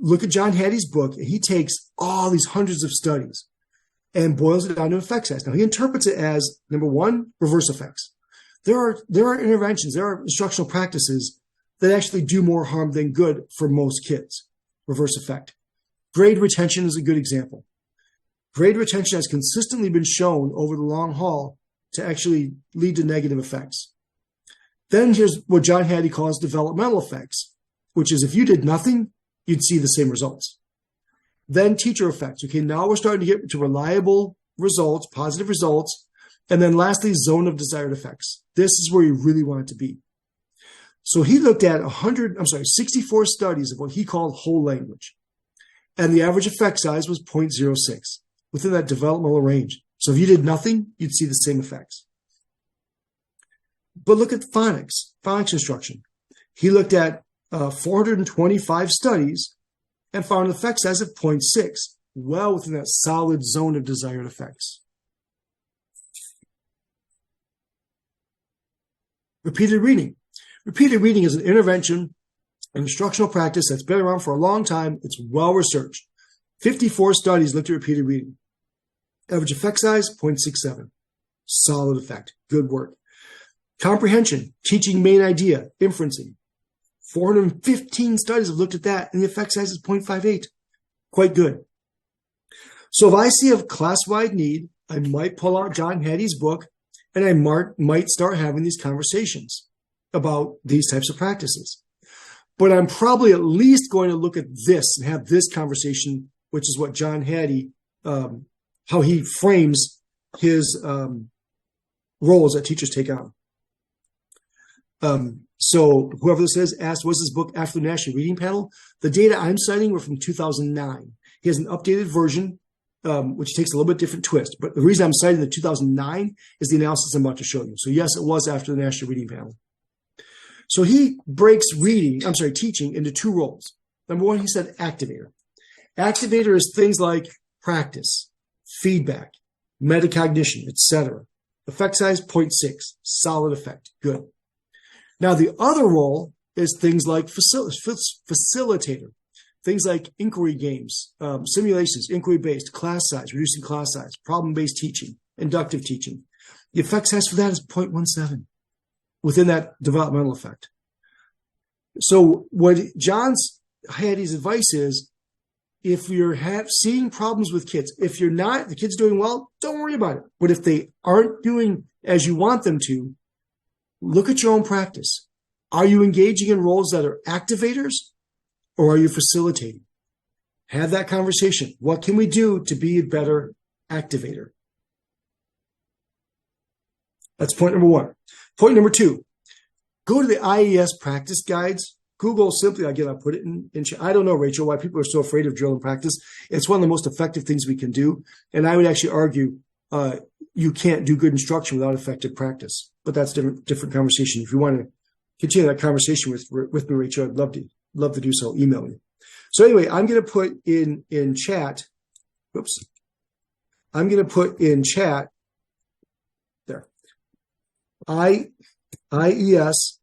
look at John Hattie's book, and he takes all these hundreds of studies and boils it down to effect size. Now, he interprets it as, number one, reverse effects. There are interventions, there are instructional practices that actually do more harm than good for most kids. Reverse effect. Grade retention is a good example. Grade retention has consistently been shown over the long haul to actually lead to negative effects. Then here's what John Hattie calls developmental effects, which is if you did nothing, you'd see the same results. Then teacher effects. Okay, now we're starting to get to reliable results, positive results. And then lastly, zone of desired effects. This is where you really want it to be. So he looked at 64 studies of what he called whole language. And the average effect size was 0.06 within that developmental range. So if you did nothing, you'd see the same effects. But look at phonics instruction. He looked at 425 studies and found an effect size of 0.6, well within that solid zone of desired effects. Repeated reading. Repeated reading is an intervention, an instructional practice that's been around for a long time. It's well researched. 54 studies looked at repeated reading. Average effect size, 0.67. Solid effect. Good work. Comprehension, teaching main idea, inferencing. 415 studies have looked at that, and the effect size is 0.58. Quite good. So if I see a class-wide need, I might pull out John Hattie's book, and I might start having these conversations. about these types of practices. But I'm probably at least going to look at this and have this conversation, which is what John Hattie, how he frames his roles that teachers take on. So whoever this is asked, was this book after the National Reading Panel? The data I'm citing were from 2009. He has an updated version, which takes a little bit different twist. But the reason I'm citing the 2009 is the analysis I'm about to show you. So yes, it was after the National Reading Panel. So he breaks teaching into two roles. Number one, he said activator. Activator is things like practice, feedback, metacognition, etc. Effect size 0.6, solid effect, good. Now the other role is things like facilitator, things like inquiry games, simulations, inquiry-based, class size, reducing class size, problem-based teaching, inductive teaching. The effect size for that is 0.17 within that developmental effect. So what John's Hattie's advice is, if you're seeing problems with kids, if you're not, the kid's doing well, don't worry about it. But if they aren't doing as you want them to, look at your own practice. Are you engaging in roles that are activators, or are you facilitating? Have that conversation. What can we do to be a better activator? That's point number one. Point number two, go to the IES practice guides. Google simply, again, I'll put it in. I don't know, Rachel, why people are so afraid of drill and practice. It's one of the most effective things we can do. And I would actually argue you can't do good instruction without effective practice. But that's a different conversation. If you want to continue that conversation with me, Rachel, I'd love to do so. Email me. So anyway, I'm going to put in chat. Whoops. I'm going to put in chat there. IES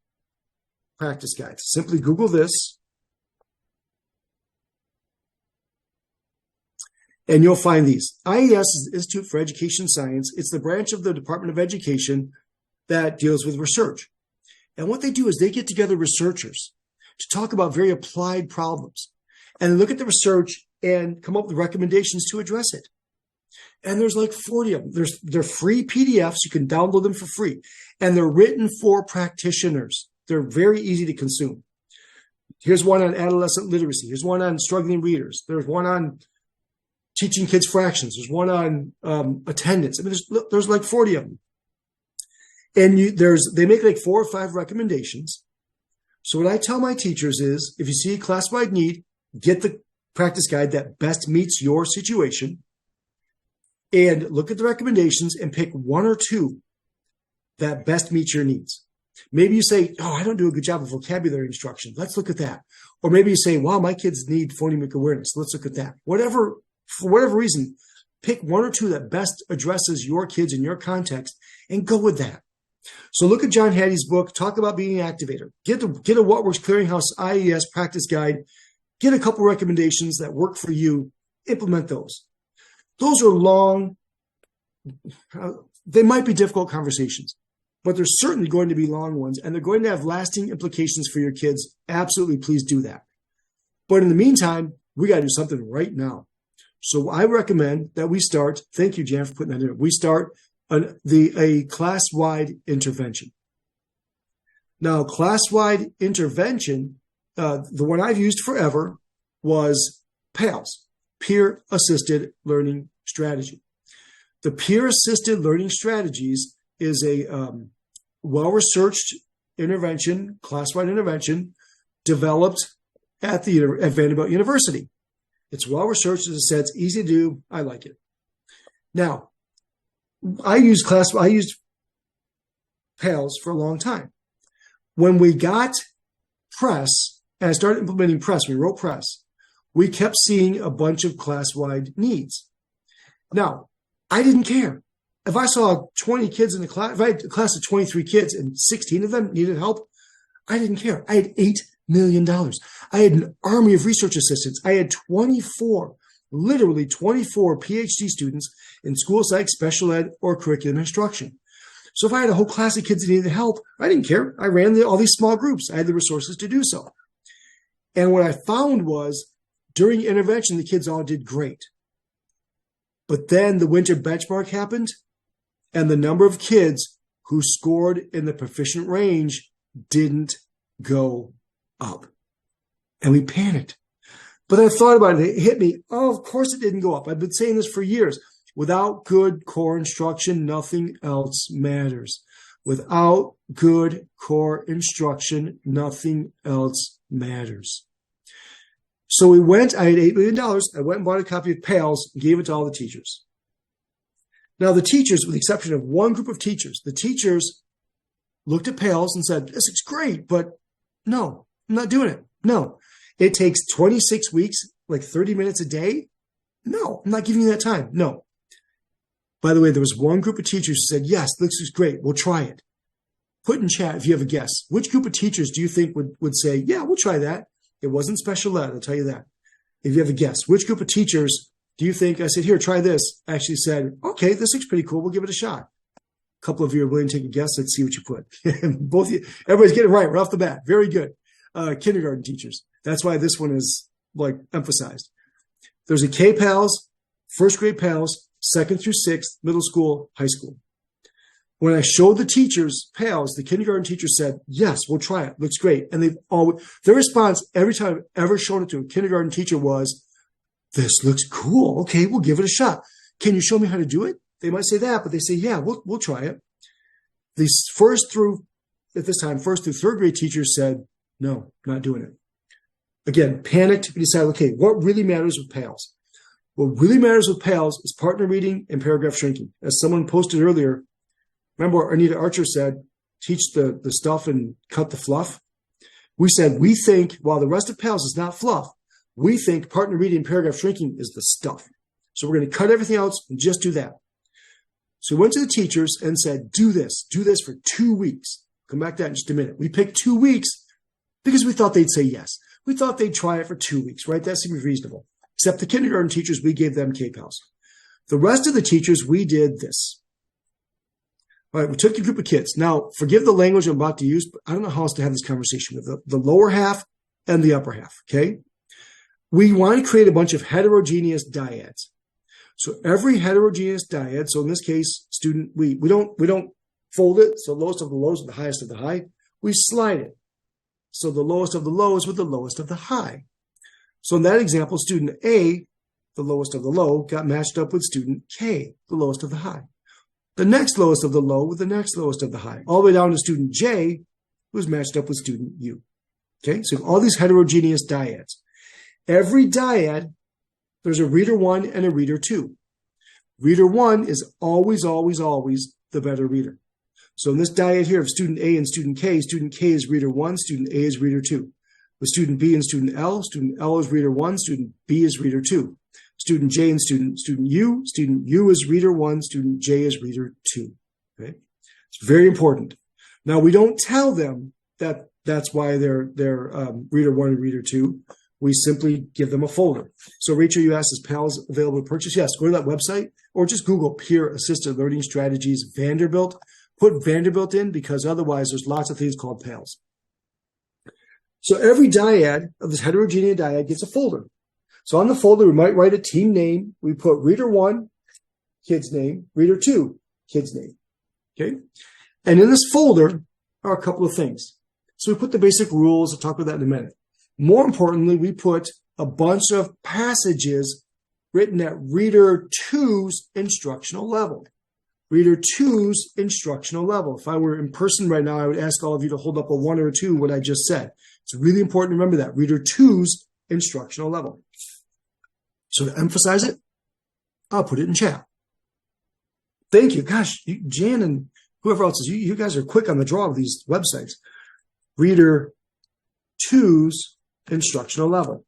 practice guides. Simply Google this, and you'll find these. IES is the Institute for Education Science. It's the branch of the Department of Education that deals with research. And what they do is they get together researchers to talk about very applied problems and look at the research and come up with recommendations to address it. And there's like 40 of them. They're free PDFs. You can download them for free. And they're written for practitioners. They're very easy to consume. Here's one on adolescent literacy. Here's one on struggling readers. There's one on teaching kids fractions. There's one on attendance. I mean, there's like 40 of them. And they make like 4 or 5 recommendations. So what I tell my teachers is, if you see a class-wide need, get the practice guide that best meets your situation and look at the recommendations and pick 1 or 2 that best meets your needs. Maybe you say, oh, I don't do a good job of vocabulary instruction. Let's look at that. Or maybe you say, wow, my kids need phonemic awareness. Let's look at that. For whatever reason, pick 1 or 2 that best addresses your kids in your context and go with that. So look at John Hattie's book, talk about being an activator. Get a What Works Clearinghouse IES practice guide. Get a couple recommendations that work for you. Implement those. Those are long. They might be difficult conversations, but they're certainly going to be long ones, and they're going to have lasting implications for your kids. Absolutely, please do that. But in the meantime, we got to do something right now. So I recommend that we start. Thank you, Jan, for putting that in. We start a class-wide intervention. Now, class-wide intervention, the one I've used forever was PALS, Peer-Assisted Learning Strategy. The Peer-Assisted Learning Strategies is a well-researched intervention, class-wide intervention, developed at Vanderbilt University. It's well-researched, as I said, it's easy to do. I like it. Now, I used PALS for a long time. When we got PRESS, and I started implementing PRESS, we wrote PRESS, we kept seeing a bunch of class-wide needs. Now, I didn't care. If I saw 20 kids in the class, if I had a class of 23 kids and 16 of them needed help, I didn't care. I had $8 million. I had an army of research assistants. I had literally 24 PhD students in school psych, special ed, or curriculum instruction. So if I had a whole class of kids that needed help, I didn't care. I ran all these small groups. I had the resources to do so. And what I found was during intervention, the kids all did great. But then the winter benchmark happened, and the number of kids who scored in the proficient range didn't go up. And we panicked. But I thought about it. It hit me. Oh, of course it didn't go up. I've been saying this for years. Without good core instruction, nothing else matters. Without good core instruction, nothing else matters. So we went, I had $8 million. I went and bought a copy of PALS and gave it to all the teachers. Now the teachers, with the exception of one group of teachers, the teachers looked at PALS and said, this looks great, but no, I'm not doing it. No, it takes 26 weeks, like 30 minutes a day. No, I'm not giving you that time. No. By the way, there was one group of teachers who said, yes, this is great. We'll try it. Put in chat if you have a guess. Which group of teachers do you think would say, yeah, we'll try that? It wasn't special ed, I'll tell you that. If you have a guess, which group of teachers do you think, I said, here, try this, actually said, okay, this looks pretty cool. We'll give it a shot. A couple of you are willing to take a guess. Let's see what you put. Both of you, everybody's getting it right off the bat. Very good. Kindergarten teachers. That's why this one is like emphasized. There's a K PALS, first grade PALS, 2nd through 6th, middle school, high school. When I showed the teachers PALS, the kindergarten teacher said, yes, we'll try it. Looks great. And they've always, their response every time I've ever shown it to a kindergarten teacher was, this looks cool. Okay, we'll give it a shot. Can you show me how to do it? They might say that, but they say, yeah, we'll try it. These first through 3rd grade teachers said, no, not doing it. Again, panicked. We decided, okay, what really matters with PALS? What really matters with PALS is partner reading and paragraph shrinking. As someone posted earlier, remember what Anita Archer said, teach the stuff and cut the fluff? We said, we think, while the rest of PALS is not fluff, we think partner reading and paragraph shrinking is the stuff. So we're going to cut everything else and just do that. So we went to the teachers and said, do this for 2 weeks. Come back to that in just a minute. We picked 2 weeks because we thought they'd say yes. We thought they'd try it for 2 weeks, right? That seemed reasonable. Except the kindergarten teachers, we gave them KPALS. The rest of the teachers, we did this. All right, we took a group of kids. Now, forgive the language I'm about to use, but I don't know how else to have this conversation with the lower half and the upper half, okay? We want to create a bunch of heterogeneous dyads. So every heterogeneous dyad, so in this case, student, we don't fold it, so lowest of the lows with the highest of the high. We slide it. So the lowest of the lows with the lowest of the high. So in that example, student A, the lowest of the low, got matched up with student K, the lowest of the high. The next lowest of the low with the next lowest of the high, all the way down to student J, who was matched up with student U. Okay, so all these heterogeneous dyads. Every dyad, there's a reader 1 and a reader 2. Reader 1 is always, always, always the better reader. So in this dyad here of student A and student K is reader 1, student A is reader 2. With student B and student L is reader 1, student B is reader 2. Student J and student U is reader 1, student J is reader 2. Okay? It's very important. Now, we don't tell them that that's why they're reader 1 and reader 2. We simply give them a folder. So Rachel, you asked, is PALS available to purchase? Yes, go to that website or just Google Peer Assisted Learning Strategies Vanderbilt. Put Vanderbilt in because otherwise there's lots of things called PALS. So every dyad of this heterogeneous dyad gets a folder. So on the folder, we might write a team name. We put reader 1, kid's name, reader 2, kid's name. Okay. And in this folder are a couple of things. So we put the basic rules. I'll talk about that in a minute. More importantly, we put a bunch of passages written at reader 2's instructional level. Reader 2's instructional level. If I were in person right now, I would ask all of you to hold up a 1 or a 2, what I just said. It's really important to remember that. Reader 2's instructional level. So to emphasize it, I'll put it in chat. Thank you. Gosh, Jan and whoever else is, you guys are quick on the draw of these websites. Reader 2's instructional level.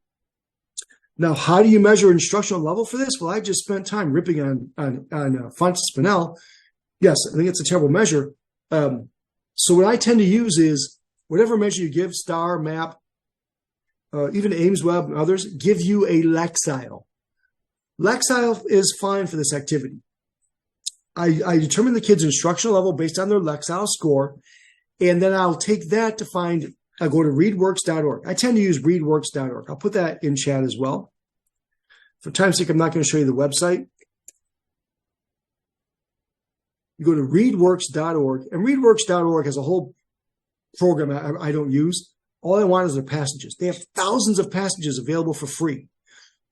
Now, how do you measure instructional level for this? Well, I just spent time ripping on Fontes Spinel. Yes, I think it's a terrible measure. So what I tend to use is whatever measure you give, STAR, MAP, even AIMSweb and others, give you a Lexile. Lexile is fine for this activity. I determine the kid's instructional level based on their Lexile score, and then I'll take that to find. I'll go to readworks.org. I tend to use readworks.org. I'll put that in chat as well. For time's sake, I'm not going to show you the website. You go to readworks.org, and readworks.org has a whole program I don't use. All I want is their passages. They have thousands of passages available for free.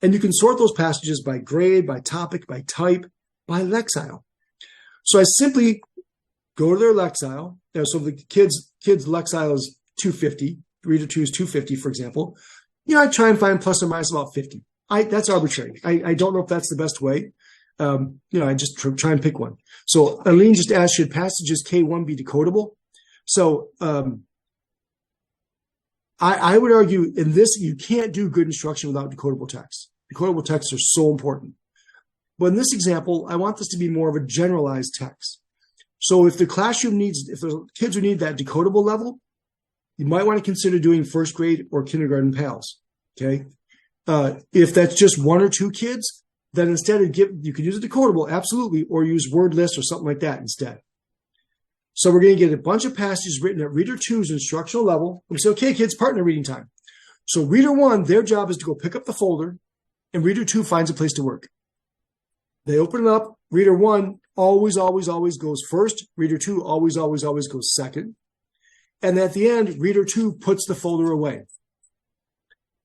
And you can sort those passages by grade, by topic, by type, by Lexile. So I simply go to their Lexile. So the kids' Lexile is 250. Reader 2 is 250, for example. I try and find plus or minus about 50. That's arbitrary. I don't know if that's the best way. I just try and pick one. So Aline just asked, should passages K1 be decodable? So I would argue in this, you can't do good instruction without decodable text. Decodable texts are so important. But in this example, I want this to be more of a generalized text. So if the kids who need that decodable level, you might want to consider doing first grade or kindergarten pals. Okay. If that's just one or two kids, then instead you could use a decodable, absolutely, or use word list or something like that instead. So we're going to get a bunch of passages written at Reader 2's instructional level. We say, okay, kids, partner reading time. So Reader 1, their job is to go pick up the folder, and Reader 2 finds a place to work. They open it up. Reader 1 always, always, always goes first. Reader 2 always, always, always goes second. And at the end, Reader 2 puts the folder away.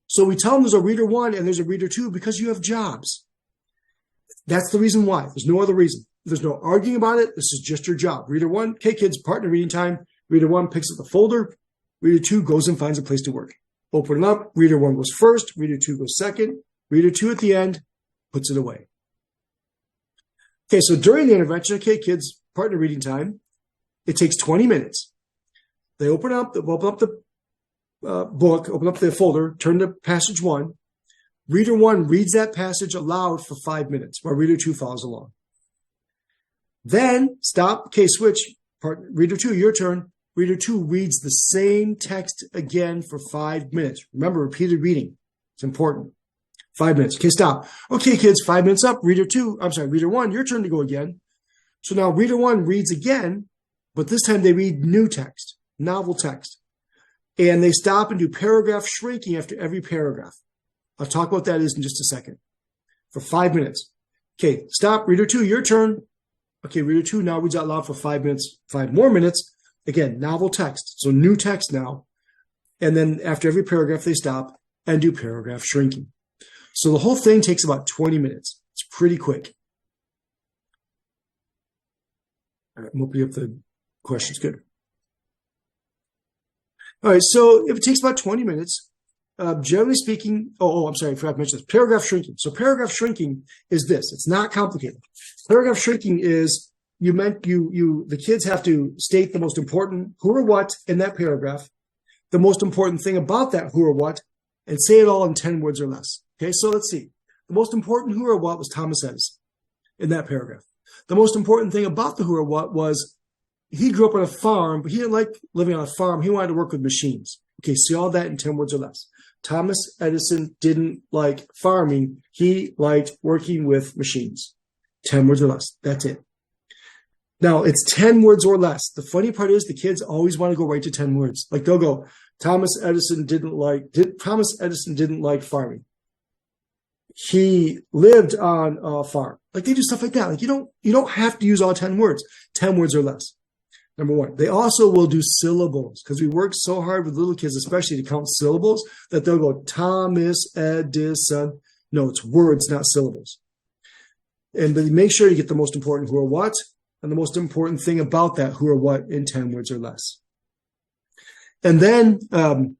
So we tell them there's a Reader 1 and there's a Reader 2 because you have jobs. That's the reason why. There's no other reason. There's no arguing about it. This is just your job. Reader 1, okay, kids, partner reading time. Reader 1 picks up the folder. Reader 2 goes and finds a place to work. Open it up. Reader 1 goes first. Reader 2 goes second. Reader 2 at the end puts it away. Okay, so during the intervention, okay, kids, partner reading time. It takes 20 minutes. They open up the book, open up the folder, turn to passage 1. Reader 1 reads that passage aloud for 5 minutes while Reader 2 follows along. Then stop. Okay, switch. Reader 2, your turn. Reader 2 reads the same text again for 5 minutes. Remember, repeated reading. It's important. 5 minutes. Okay, stop. Okay, kids, 5 minutes up. Reader 1, your turn to go again. So now Reader 1 reads again, but this time they read new text, novel text. And they stop and do paragraph shrinking after every paragraph. I'll talk about that in just a second. For 5 minutes. Okay, stop. Reader 2, your turn. Okay, Reader 2 now reads out loud for 5 minutes, 5 more minutes. Again, novel text. So new text now. And then after every paragraph, they stop and do paragraph shrinking. So the whole thing takes about 20 minutes. It's pretty quick. All right, I'm opening up the questions. Good. All right, so if it takes about 20 minutes, generally speaking, I'm sorry, I forgot to mention this. Paragraph shrinking. So paragraph shrinking is this. It's not complicated. Paragraph shrinking is the kids have to state the most important who or what in that paragraph, the most important thing about that who or what, and say it all in 10 words or less. Okay, so let's see. The most important who or what was Thomas Edison in that paragraph. The most important thing about the who or what was he grew up on a farm, but he didn't like living on a farm. He wanted to work with machines. Okay, see all that in 10 words or less. Thomas Edison didn't like farming. He liked working with machines. 10 words or less. That's it. Now, it's 10 words or less. The funny part is the kids always want to go right to 10 words. Like they'll go, Thomas Edison didn't like farming. He lived on a farm. Like they do stuff like that. Like you don't have to use all 10 words. 10 words or less. Number one. They also will do syllables because we work so hard with little kids, especially to count syllables, that they'll go Thomas Edison. No, it's words, not syllables. And but make sure you get the most important who or what and the most important thing about that who or what in 10 words or less. And then, so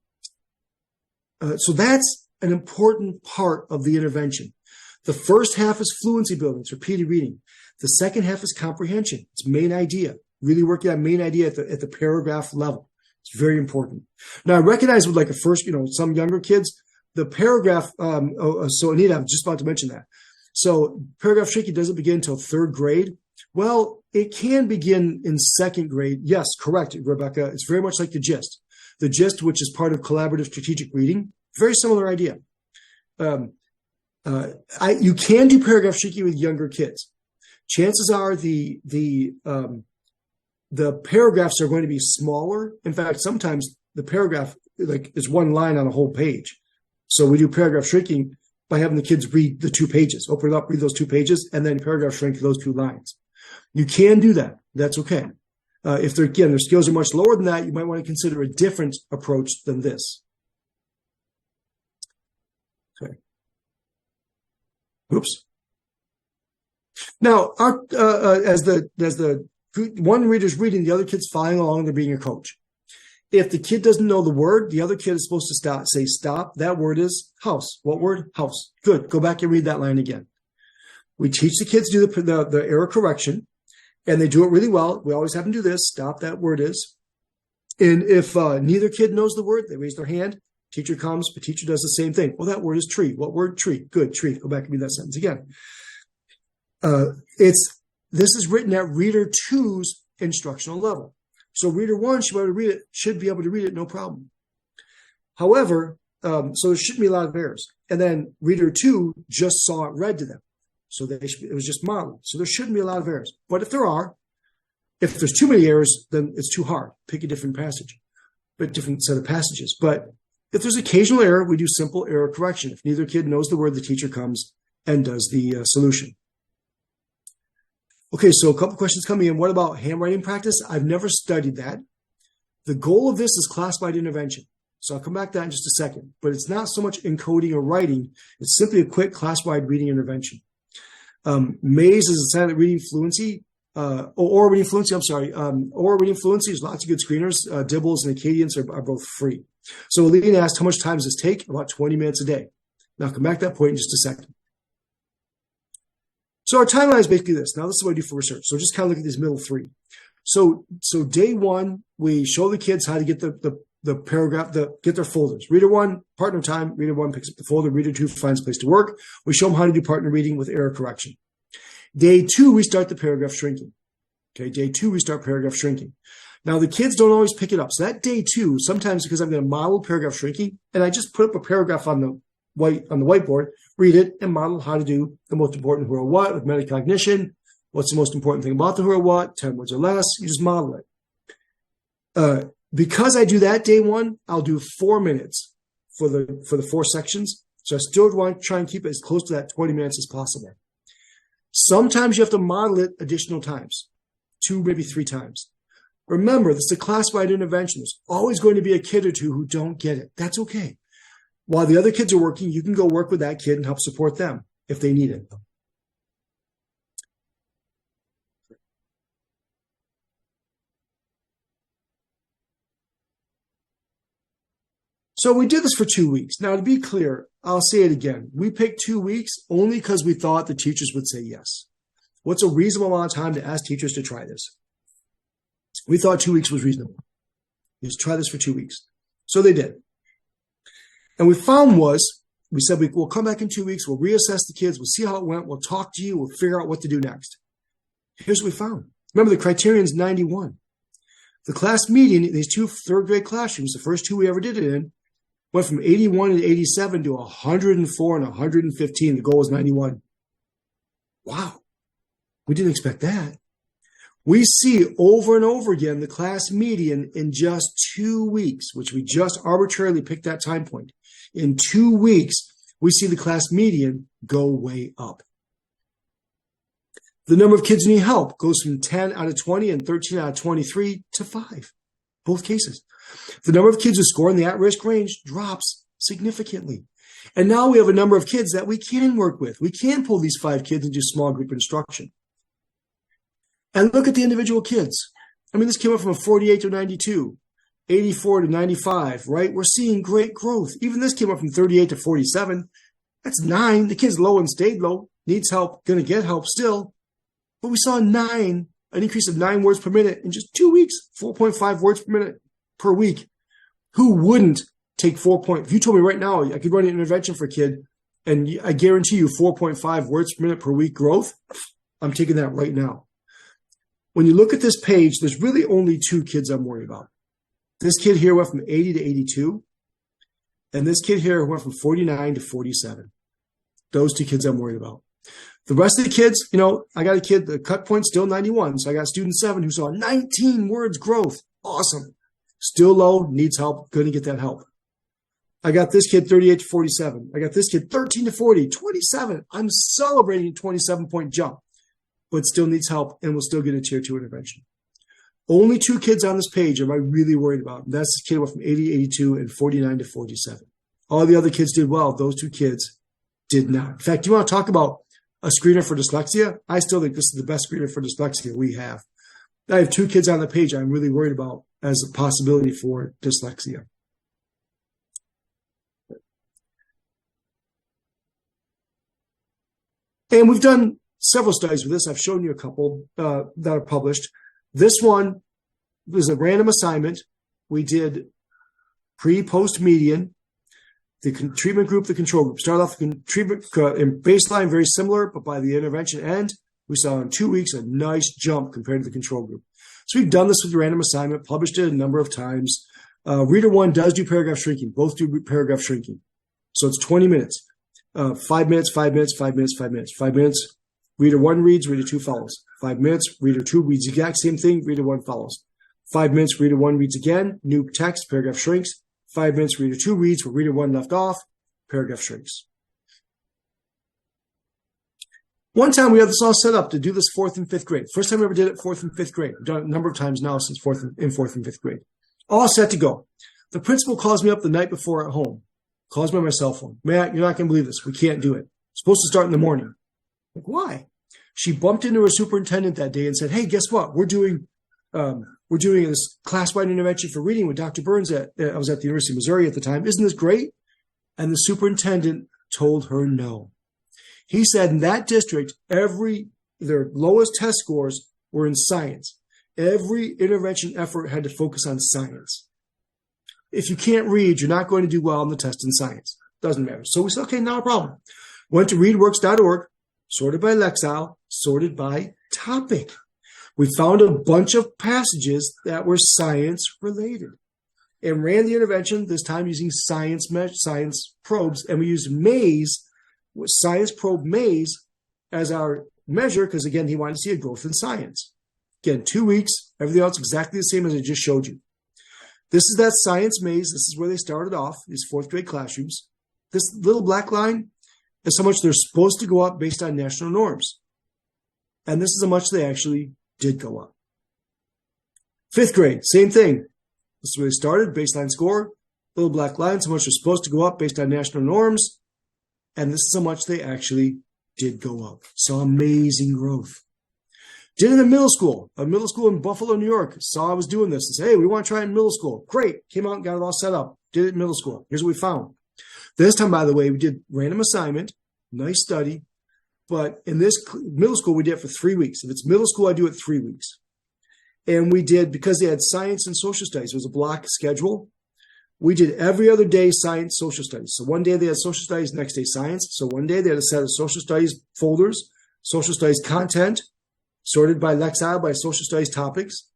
that's an important part of the intervention. The first half is fluency building, it's repeated reading. The second half is comprehension. It's main idea. Really working on main idea at the paragraph level. It's very important. Now, I recognize with like a first, some younger kids, the paragraph, so Anita, I'm just about to mention that. So paragraph shrinking doesn't begin until third grade. Well, it can begin in second grade. Yes, correct, Rebecca. It's very much like the gist. The gist, which is part of collaborative strategic reading, very similar idea. You can do paragraph shrinking with younger kids. Chances are the paragraphs are going to be smaller. In fact, sometimes the paragraph is one line on a whole page. So we do paragraph shrinking by having the kids read the 2 pages, open it up, read those 2 pages, and then paragraph shrink those 2 lines. You can do that. That's okay. If their skills are much lower than that, you might want to consider a different approach than this. Okay. Oops. Now, as the one reader's reading, the other kid's following along, they're being a coach. If the kid doesn't know the word, the other kid is supposed to say stop. That word is house. What word? House. Good. Go back and read that line again. We teach the kids to do the error correction, and they do it really well. We always have them do this. Stop, that word is. And if neither kid knows the word, they raise their hand. Teacher comes, but teacher does the same thing. Well, that word is tree. What word? Tree. Good. Tree. Go back and read that sentence again. This is written at reader 2's instructional level. So reader 1 should be able to read it, no problem. However, so there shouldn't be a lot of errors. And then reader 2 just saw it read to them. So it was just modeled. So there shouldn't be a lot of errors. But if there's too many errors, then it's too hard. Pick a different passage, a different set of passages. But if there's occasional error, we do simple error correction. If neither kid knows the word, the teacher comes and does the solution. Okay, so a couple questions coming in. What about handwriting practice? I've never studied that. The goal of this is class-wide intervention. So I'll come back to that in just a second. But it's not so much encoding or writing. It's simply a quick class-wide reading intervention. Maze is a silent reading fluency. Oral reading fluency, Oral reading fluency, there's lots of good screeners. Dibbles and Acadians are both free. So Aline asked, how much time does this take? About 20 minutes a day. Now I'll come back to that point in just a second. So our timeline is basically this. Now, this is what I do for research. So just kind of look at these middle three. So day one, we show the kids how to get the paragraph, get their folders. Reader 1, partner time. Reader 1 picks up the folder. Reader 2 finds a place to work. We show them how to do partner reading with error correction. Day 2, we start the paragraph shrinking. Okay, day 2, we start paragraph shrinking. Now, the kids don't always pick it up. So that day 2, sometimes because I'm going to model paragraph shrinking, and I just put up a paragraph on the whiteboard, read it, and model how to do the most important who or what with metacognition. What's the most important thing about the who or what? 10 words or less. You just model it. Because I do that day 1, I'll do 4 minutes for the 4 sections. So I still want to try and keep it as close to that 20 minutes as possible. Sometimes you have to model it additional times, 2, maybe 3 times. Remember, this is a class-wide intervention. There's always going to be a kid or two who don't get it. That's okay. While the other kids are working, you can go work with that kid and help support them if they need it. So we did this for 2 weeks. Now, to be clear, I'll say it again. We picked 2 weeks only because we thought the teachers would say yes. What's a reasonable amount of time to ask teachers to try this? We thought 2 weeks was reasonable. Just try this for 2 weeks. So they did. And we found we said we'll come back in 2 weeks, we'll reassess the kids, we'll see how it went, we'll talk to you, we'll figure out what to do next. Here's what we found. Remember, the criterion's 91. The class median in these 2 third-grade classrooms, the first 2 we ever did it in, went from 81 and 87 to 104 and 115. The goal was 91. Wow. We didn't expect that. We see over and over again the class median in just 2 weeks, which we just arbitrarily picked that time point. In 2 weeks, we see the class median go way up. The number of kids who need help goes from 10 out of 20 and 13 out of 23 to 5, both cases. The number of kids who score in the at-risk range drops significantly. And now we have a number of kids that we can work with. We can pull these 5 kids into small group instruction. And look at the individual kids. I mean, this came up from a 48 to 92, 84 to 95, right? We're seeing great growth. Even this came up from 38 to 47. That's 9. The kid's low and stayed low, needs help, going to get help still. But we saw an increase of 9 words per minute in just 2 weeks, 4.5 words per minute per week. Who wouldn't take 4 If you told me right now I could run an intervention for a kid and I guarantee you 4.5 words per minute per week growth, I'm taking that right now. When you look at this page, there's really only 2 kids I'm worried about. This kid here went from 80 to 82, and this kid here went from 49 to 47. Those 2 kids I'm worried about. The rest of the kids, I got a kid, the cut point's still 91, so I got student 7 who saw 19 words growth. Awesome. Still low, needs help, going to get that help. I got this kid 38 to 47. I got this kid 13 to 40, 27. I'm celebrating a 27-point jump, but still needs help and will still get a tier 2 intervention. Only 2 kids on this page am I really worried about. And that's the kid went from 80 to 82 and 49 to 47. All the other kids did well. Those 2 kids did not. In fact, you want to talk about a screener for dyslexia? I still think this is the best screener for dyslexia we have. I have 2 kids on the page I'm really worried about as a possibility for dyslexia. And we've done several studies with this. I've shown you a couple that are published. This one was a random assignment. We did pre-post median, the treatment group, the control group. Started off the treatment in baseline, very similar, but by the intervention end, we saw in 2 weeks a nice jump compared to the control group. So we've done this with the random assignment, published it a number of times. Reader 1 does do paragraph shrinking. Both do paragraph shrinking. So it's 20 minutes. 5 minutes, 5 minutes, 5 minutes, 5 minutes. 5 minutes, Reader 1 reads, Reader 2 follows. 5 minutes, Reader 2 reads the exact same thing, Reader 1 follows. 5 minutes, Reader 1 reads again, new text, paragraph shrinks. 5 minutes, Reader 2 reads where Reader 1 left off, paragraph shrinks. One time we had this all set up to do this 4th and 5th grade. First time we ever did it, 4th and 5th grade. We've done it a number of times now since 4th and 5th grade. All set to go. The principal calls me up the night before at home. Calls me on my cell phone. Matt, you're not going to believe this. We can't do it. It's supposed to start in the morning. Like, why? She bumped into her superintendent that day and said, hey, guess what? We're doing this class-wide intervention for reading with Dr. Burns. I was at the University of Missouri at the time. Isn't this great? And the superintendent told her no. He said in that district, their lowest test scores were in science. Every intervention effort had to focus on science. If you can't read, you're not going to do well on the test in science. Doesn't matter. So we said, okay, not a problem. Went to readworks.org, sorted by Lexile, sorted by topic. We found a bunch of passages that were science related and ran the intervention, this time using science probes. And we used Maze, science probe Maze, as our measure because, again, he wanted to see a growth in science. Again, 2 weeks, everything else exactly the same as I just showed you. This is that science maze. This is where they started off, these 4th grade classrooms. This little black line is how much they're supposed to go up based on national norms. And this is how much they actually did go up. 5th grade, same thing. This is where they started, baseline score, little black line, how much they're supposed to go up based on national norms. And this is how much they actually did go up. Saw amazing growth. Did it in middle school. A middle school in Buffalo, New York. Saw I was doing this and said, hey, we want to try it in middle school. Great. Came out and got it all set up. Did it in middle school. Here's what we found. This time, by the way, we did random assignment. Nice study. But in this middle school, we did it for 3 weeks. If it's middle school, I do it 3 weeks. And we did, because they had science and social studies, it was a block schedule. We did every other day science, social studies. So one day they had social studies, next day science. So one day they had a set of social studies folders, social studies content, sorted by Lexile by social studies topics.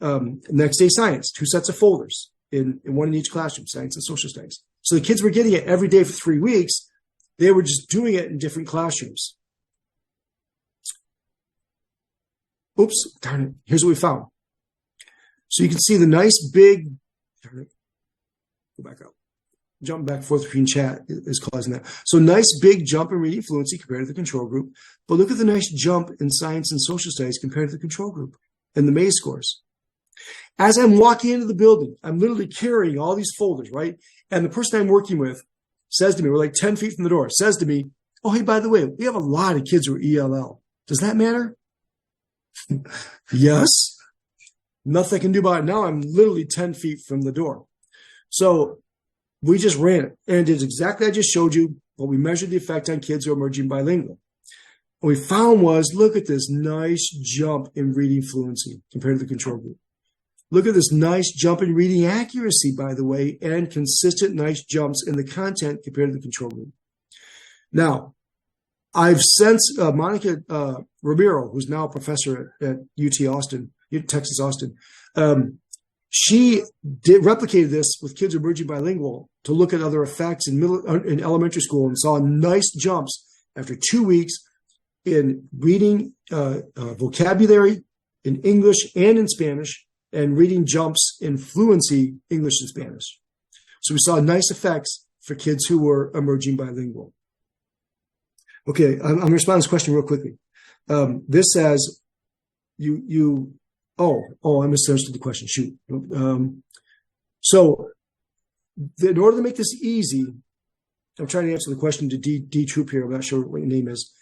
Next day science, 2 sets of folders, in one in each classroom, science and social studies. So the kids were getting it every day for 3 weeks. They were just doing it in different classrooms. Oops, darn it. Here's what we found. So you can see the nice big, darn it, go back up. Jumping back and forth between chat is causing that. So nice big jump in reading fluency compared to the control group. But look at the nice jump in science and social studies compared to the control group and the Maze scores. As I'm walking into the building, I'm literally carrying all these folders, right? And the person I'm working with says to me, we're like 10 feet from the door, says to me, oh, hey, by the way, we have a lot of kids who are ELL. Does that matter? Yes. Nothing I can do about it now. I'm literally 10 feet from the door. So we just ran it. And it is exactly I just showed you, but we measured the effect on kids who are emerging bilingual. What we found was, look at this nice jump in reading fluency compared to the control group. Look at this nice jump in reading accuracy, by the way, and consistent nice jumps in the content compared to the control group. Now, I've since Monica Ramiro, who's now a professor at UT Austin, Texas Austin, she replicated this with kids emerging bilingual to look at other effects in elementary school and saw nice jumps after 2 weeks in reading vocabulary in English and in Spanish, and reading jumps in fluency English and Spanish. So we saw nice effects for kids who were emerging bilingual. Okay, I'm going to respond to this question real quickly. This says, you I misunderstood the question. Shoot. So in order to make this easy, I'm trying to answer the question to D Troop here. I'm not sure what your name is.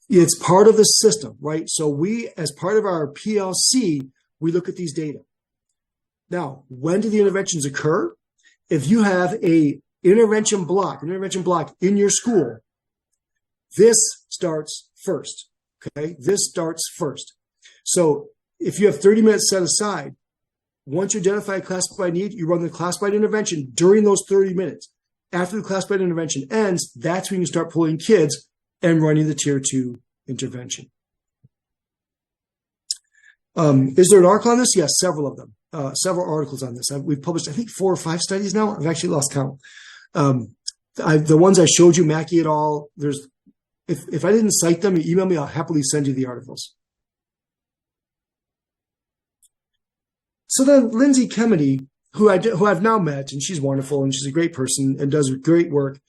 It's part of the system, right? So we, as part of our PLC, we look at these data. Now, when do the interventions occur? If you have an intervention block in your school, this starts first, okay? This starts first. So if you have 30 minutes set aside, once you identify a classified need, you run the classified intervention during those 30 minutes. After the classified intervention ends, that's when you start pulling kids and running the tier 2 intervention. Is there an article on this? Yes, several of them. Several articles on this. We've published, I think, 4 or 5 studies now. I've actually lost count. The ones I showed you, Mackey et al., if I didn't cite them, you email me, I'll happily send you the articles. So then Lindsay Kemedy, who I've now met, and she's wonderful, and she's a great person and does great work.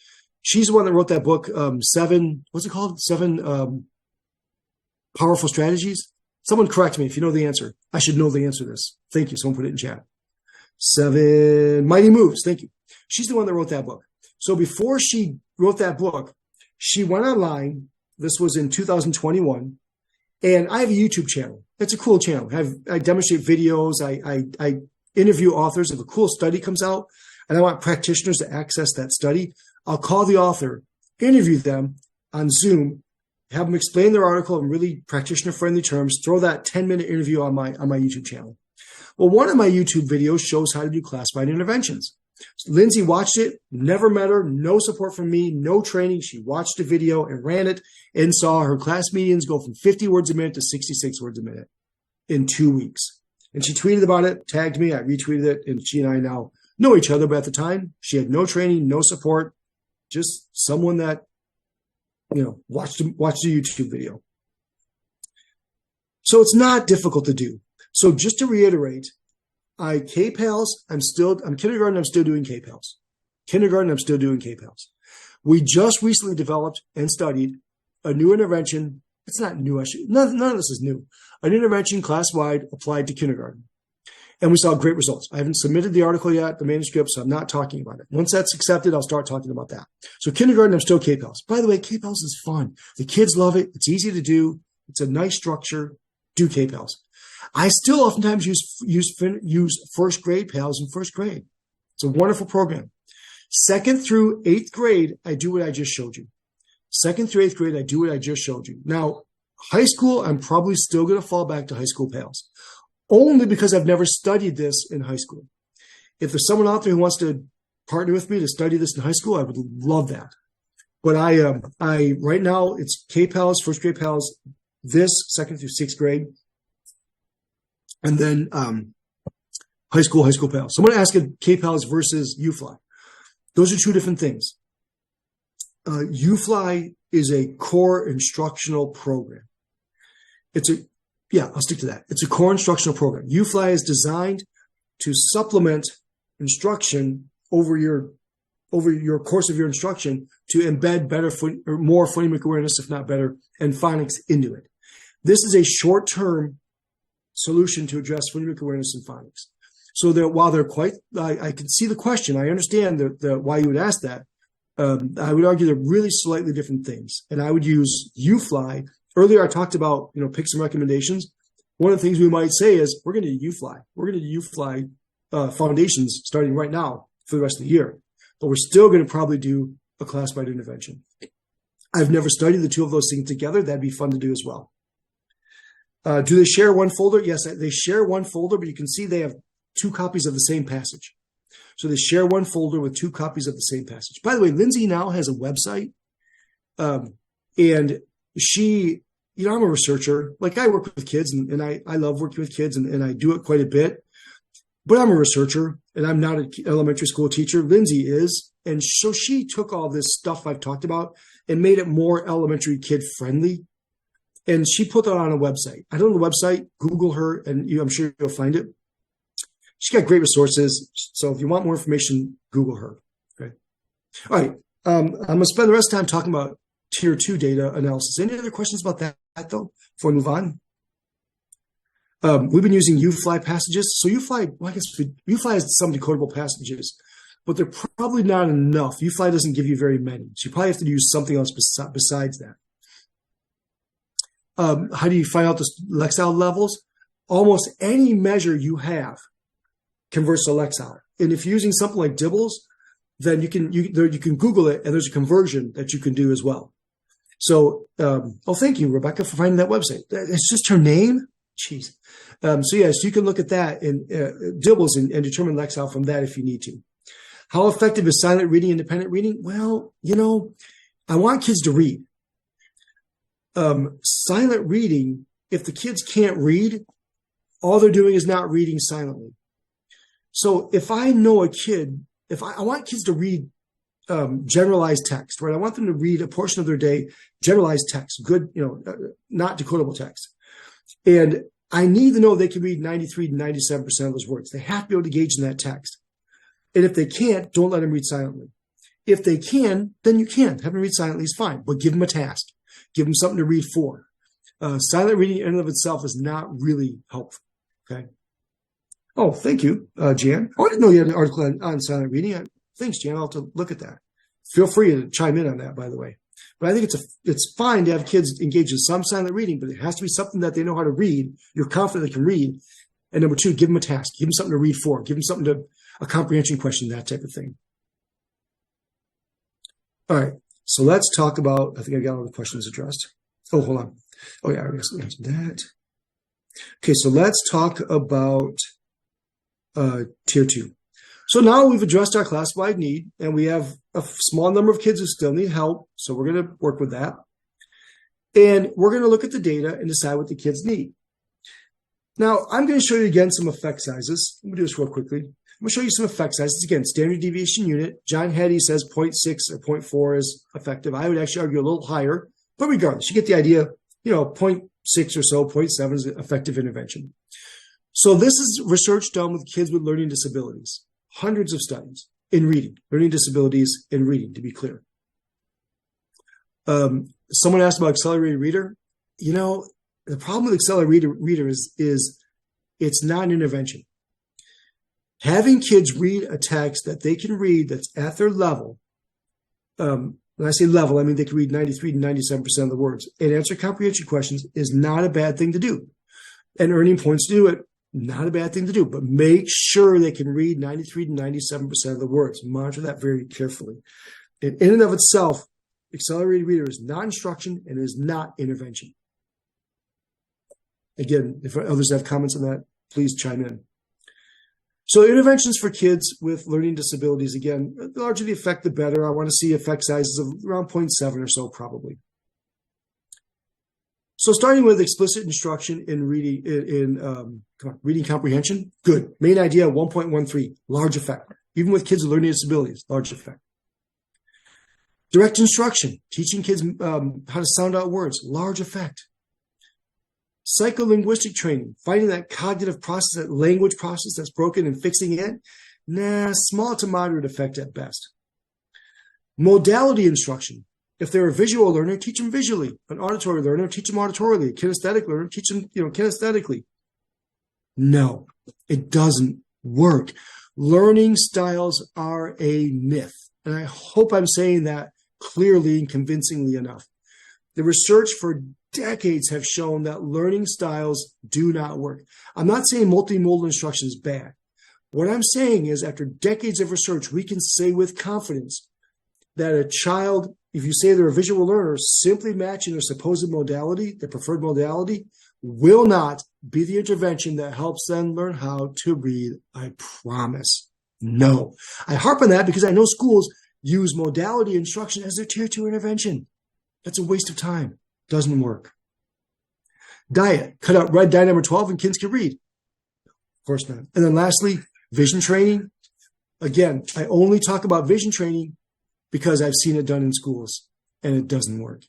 She's the one that wrote that book, Seven Powerful Strategies. Someone correct me if you know the answer. I should know the answer to this. Thank you. Someone put it in chat. 7 Mighty Moves. Thank you. She's the one that wrote that book. So before she wrote that book, she went online. This was in 2021. And I have a YouTube channel. It's a cool channel. I demonstrate videos. I interview authors. If a cool study comes out and I want practitioners to access that study, I'll call the author, interview them on Zoom, have them explain their article in really practitioner-friendly terms, throw that 10-minute interview on my YouTube channel. Well, one of my YouTube videos shows how to do classified interventions. So Lindsay watched it, never met her, no support from me, no training. She watched the video and ran it and saw her class medians go from 50 words a minute to 66 words a minute in 2 weeks. And she tweeted about it, tagged me, I retweeted it, and she and I now know each other. But at the time, she had no training, no support, just someone that watch the YouTube video. So it's not difficult to do. So just to reiterate, I'm kindergarten, I'm still doing K-PALs. Kindergarten, I'm still doing K-PALs. We just recently developed and studied a new intervention. It's not new, none of this is new. An intervention class-wide applied to kindergarten. And we saw great results. I haven't submitted the article yet, the manuscript, so I'm not talking about it. Once that's accepted, I'll start talking about that. So kindergarten, I'm still K-PALs. By the way, K-PALs is fun. The kids love it. It's easy to do. It's a nice structure. Do K-PALs. I still oftentimes use first grade PALs in first grade. It's a wonderful program. 2nd through 8th grade, I do what I just showed you. 2nd through 8th grade, I do what I just showed you. Now, high school, I'm probably still going to fall back to high school PALs. Only because I've never studied this in high school. If there's someone out there who wants to partner with me to study this in high school, I would love that. But I right now it's K-PALs, first grade PALs, this 2nd through 6th grade, and then high school PALs. So I'm going to ask you K-PALs versus UFly. Those are 2 different things. UFly is a core instructional program. I'll stick to that. It's a core instructional program. UFly is designed to supplement instruction over your course of your instruction to embed more phonemic awareness, if not better, and phonics into it. This is a short-term solution to address phonemic awareness and phonics. So that while they're I can see the question. I understand why you would ask that. I would argue they're really slightly different things. And I would use UFly. Earlier, I talked about, pick some recommendations. One of the things we might say is we're going to do UFly. We're going to do UFly foundations starting right now for the rest of the year. But we're still going to probably do a classified intervention. I've never studied the 2 of those things together. That'd be fun to do as well. Do they share one folder? Yes, they share one folder, but you can see they have 2 copies of the same passage. So they share one folder with 2 copies of the same passage. By the way, Lindsay now has a website. And she, I'm a researcher. Like I work with kids and I love working with kids and I do it quite a bit. But I'm a researcher and I'm not an elementary school teacher. Lindsay is. And so she took all this stuff I've talked about and made it more elementary kid friendly. And she put that on a website. I don't know the website. Google her and I'm sure you'll find it. She's got great resources. So if you want more information, Google her. Okay. All right. I'm going to spend the rest of the time talking about tier 2 data analysis. Any other questions about that though, before we move on? We've been using UFly passages. So UFly, well, I guess UFly has some decodable passages, but they're probably not enough. UFly doesn't give you very many. So you probably have to use something else besides that. How do you find out the Lexile levels? Almost any measure you have converts to Lexile. And if you're using something like Dibbles, then you can Google it, and there's a conversion that you can do as well. So, thank you, Rebecca, for finding that website. It's just her name? Jeez. So yes, you can look at that in Dibbles and determine Lexile from that if you need to. How effective is silent reading, independent reading? Well, I want kids to read. Silent reading, if the kids can't read, all they're doing is not reading silently. So if I know a kid, I want kids to read generalized text, right? I want them to read a portion of their day, generalized text, good, not decodable text. And I need to know they can read 93 to 97% of those words. They have to be able to engage in that text. And if they can't, don't let them read silently. If they can, then you can. Have them read silently is fine, but give them a task. Give them something to read for. Silent reading in and of itself is not really helpful, okay? Oh, thank you, Jan. Oh, I didn't know you had an article on silent reading. Thanks, Jan. I'll have to look at that. Feel free to chime in on that, by the way. But I think it's fine to have kids engage in some silent reading, but it has to be something that they know how to read. You're confident they can read. And number two, give them a task. Give them something to read for. Give them something a comprehension question, that type of thing. All right. So let's talk about, I think I got all the questions addressed. Oh, hold on. Oh, yeah, I guess we answered that. Okay, so let's talk about Tier 2. So now we've addressed our class-wide need, and we have a small number of kids who still need help, so we're going to work with that. And we're going to look at the data and decide what the kids need. Now, I'm going to show you again some effect sizes. Let me do this real quickly. I'm going to show you some effect sizes. Again, standard deviation unit. John Hattie says 0.6 or 0.4 is effective. I would actually argue a little higher, but regardless, you get the idea. 0.6 or so, 0.7 is effective intervention. So this is research done with kids with learning disabilities. Hundreds of studies in reading, learning disabilities in reading, to be clear. Someone asked about accelerated reader. The problem with accelerated reader is it's not an intervention. Having kids read a text that they can read that's at their level, when I say level, I mean they can read 93 to 97% of the words, and answer comprehension questions is not a bad thing to do. And earning points to do it, not a bad thing to do, but make sure they can read 93 to 97% of the words. Monitor that very carefully. In and of itself, accelerated reader is not instruction and is not intervention. Again, if others have comments on that, please chime in. So interventions for kids with learning disabilities, again, the larger the effect, the better. I want to see effect sizes of around 0.7 or so, probably. So starting with explicit instruction in reading, reading comprehension, good. Main idea, 1.13, large effect. Even with kids with learning disabilities, large effect. Direct instruction, teaching kids how to sound out words, large effect. Psycholinguistic training, finding that cognitive process, that language process that's broken and fixing it, small to moderate effect at best. Modality instruction. If they're a visual learner, teach them visually. An auditory learner, teach them auditorily. A kinesthetic learner, teach them, kinesthetically. No, it doesn't work. Learning styles are a myth. And I hope I'm saying that clearly and convincingly enough. The research for decades have shown that learning styles do not work. I'm not saying multimodal instruction is bad. What I'm saying is after decades of research, we can say with confidence that a child, if you say they're a visual learner, simply matching their supposed modality, their preferred modality, will not be the intervention that helps them learn how to read. I promise. No. I harp on that because I know schools use modality instruction as their tier 2 intervention. That's a waste of time. Doesn't work. Diet. Cut out red dye number 12 and kids can read. Of course not. And then lastly, vision training. Again, I only talk about vision training because I've seen it done in schools and it doesn't work.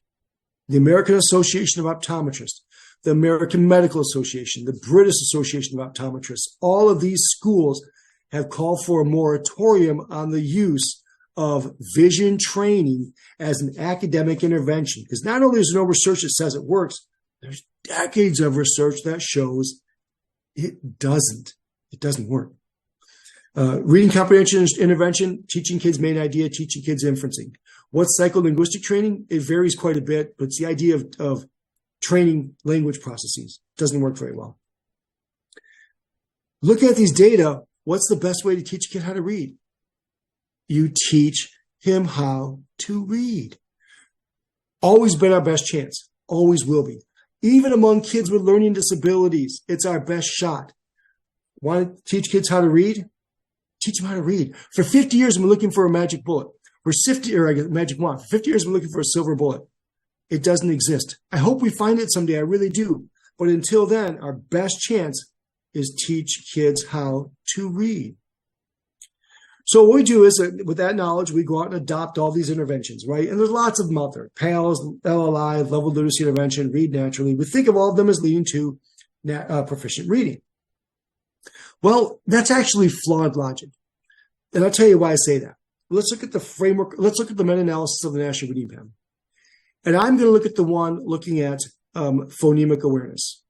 The American Association of Optometrists, the American Medical Association, the British Association of Optometrists, all of these schools have called for a moratorium on the use of vision training as an academic intervention. Because not only is there no research that says it works, there's decades of research that shows It doesn't. It doesn't work. Reading comprehension intervention, teaching kids main idea, teaching kids inferencing. What's psycholinguistic training? It varies quite a bit, but it's the idea of training language processes. Doesn't work very well. Looking at these data, what's the best way to teach a kid how to read? You teach him how to read. Always been our best chance. Always will be. Even among kids with learning disabilities, it's our best shot. Want to teach kids how to read? Teach them how to read. For 50 years, we're looking for a magic bullet. Magic wand. For 50 years, we're looking for a silver bullet. It doesn't exist. I hope we find it someday. I really do. But until then, our best chance is teach kids how to read. So what we do is, with that knowledge, we go out and adopt all these interventions, right? And there's lots of them out there. PALS, LLI, level literacy intervention, read naturally. We think of all of them as leading to proficient reading. Well, that's actually flawed logic. And I'll tell you why I say that. Let's look at the framework. Let's look at the meta-analysis of the National Reading Panel. And I'm going to look at the one looking at phonemic awareness.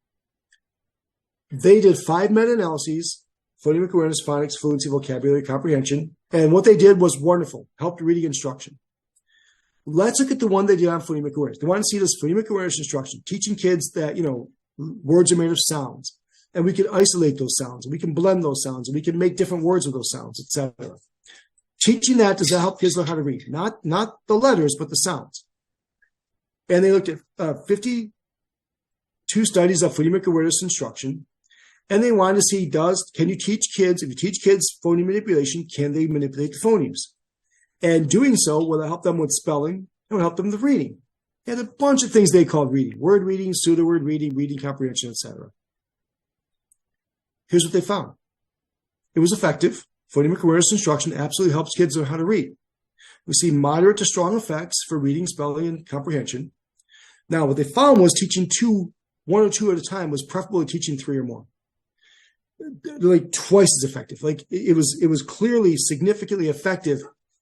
They did 5 meta-analyses: phonemic awareness, phonics, fluency, vocabulary, comprehension. And what they did was wonderful, helped reading instruction. Let's look at the one they did on phonemic awareness. They want to see this phonemic awareness instruction, teaching kids that, words are made of sounds. And we can isolate those sounds, and we can blend those sounds, and we can make different words with those sounds, etc. Teaching that, does that help kids learn how to read? Not the letters, but the sounds. And they looked at 52 studies of phonemic awareness instruction. And they wanted to see, can you teach kids, if you teach kids phoneme manipulation, can they manipulate the phonemes? And doing so, will it help them with spelling? It will help them with reading. They had a bunch of things they called reading: word reading, pseudo-word reading, reading comprehension, etc. Here's what they found. It was effective. Phonemic awareness instruction absolutely helps kids learn how to read. We see moderate to strong effects for reading, spelling, and comprehension. Now, what they found was teaching 1 or 2 at a time was preferable to teaching 3 or more. Like twice as effective. Like it was clearly significantly effective.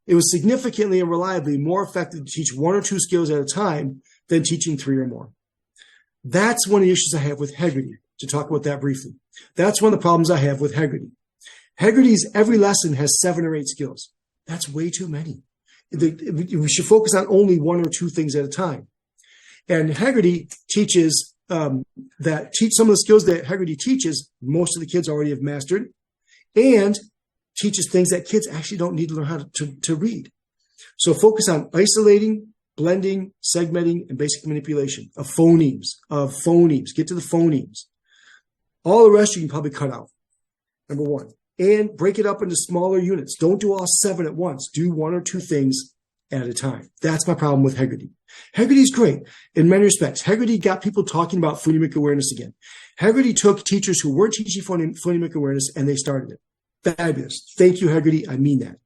It was significantly and reliably more effective to teach 1 or 2 skills at a time than teaching 3 or more. That's one of the issues I have with Hegarty, to talk about that briefly. That's one of the problems I have with Hegarty. Hegarty's every lesson has 7 or 8 skills. That's way too many. We should focus on only 1 or 2 things at a time. And Hegarty teaches some of the skills that Hegarty teaches, most of the kids already have mastered, and teaches things that kids actually don't need to learn how to read. So focus on isolating, blending, segmenting, and basic manipulation of phonemes. Get to the phonemes. All the rest you can probably cut out, number 1. And break it up into smaller units. Don't do all 7 at once. Do 1 or 2 things at a time. That's my problem with Hegarty. Hegarty's great in many respects. Hegarty got people talking about phonemic awareness again. Hegarty took teachers who weren't teaching phonemic awareness and they started it. Fabulous. Thank you, Hegarty. I mean that.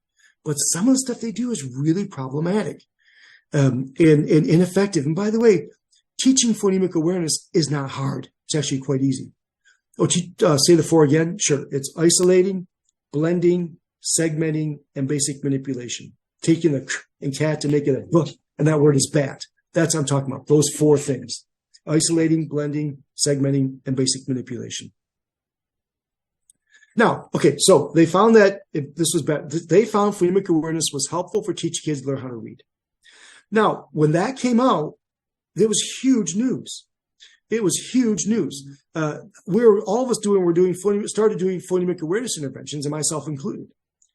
But some of the stuff they do is really problematic and ineffective. And by the way, teaching phonemic awareness is not hard. It's actually quite easy. Say the 4 again. Sure. It's isolating, blending, segmenting, and basic manipulation. Taking the and cat to make it a book, and that word is bat. That's what I'm talking about. Those 4 things: isolating, blending, segmenting, and basic manipulation. Now, okay, so they found that they found phonemic awareness was helpful for teaching kids to learn how to read. Now, when that came out, there was huge news. It was huge news. All of us started doing phonemic awareness interventions, and myself included.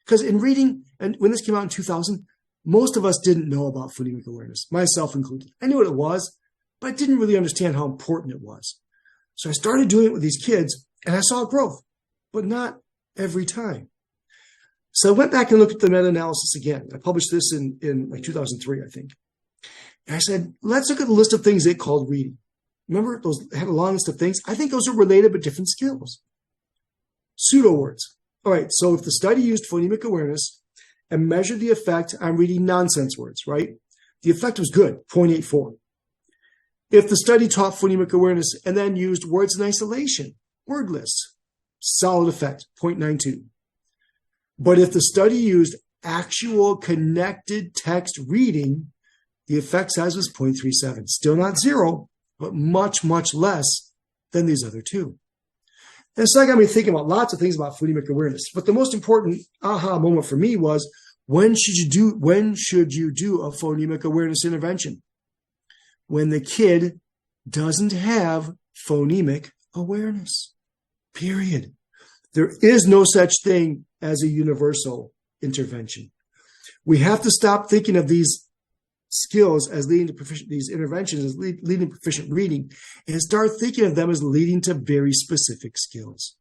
Because in reading, and when this came out in 2000, most of us didn't know about phonemic awareness, myself included. I knew what it was, but I didn't really understand how important it was. So I started doing it with these kids, and I saw growth, but not every time. So I went back and looked at the meta-analysis again. I published this in like 2003, I think. And I said, let's look at the list of things they called reading. Remember, those had a long list of things. I think those are related but different skills. Pseudo words. All right, so if the study used phonemic awareness and measured the effect on reading nonsense words, right? The effect was good, 0.84. If the study taught phonemic awareness and then used words in isolation, word lists, solid effect, 0.92. But if the study used actual connected text reading, the effect size was 0.37. Still not 0, but much, much less than these other 2. And so I got me thinking about lots of things about phonemic awareness. But the most important aha moment for me was, when should you do a phonemic awareness intervention? When the kid doesn't have phonemic awareness. Period. There is no such thing as a universal intervention. We have to stop thinking of these skills as leading to proficient, these interventions as leading to proficient reading, and start thinking of them as leading to very specific skills.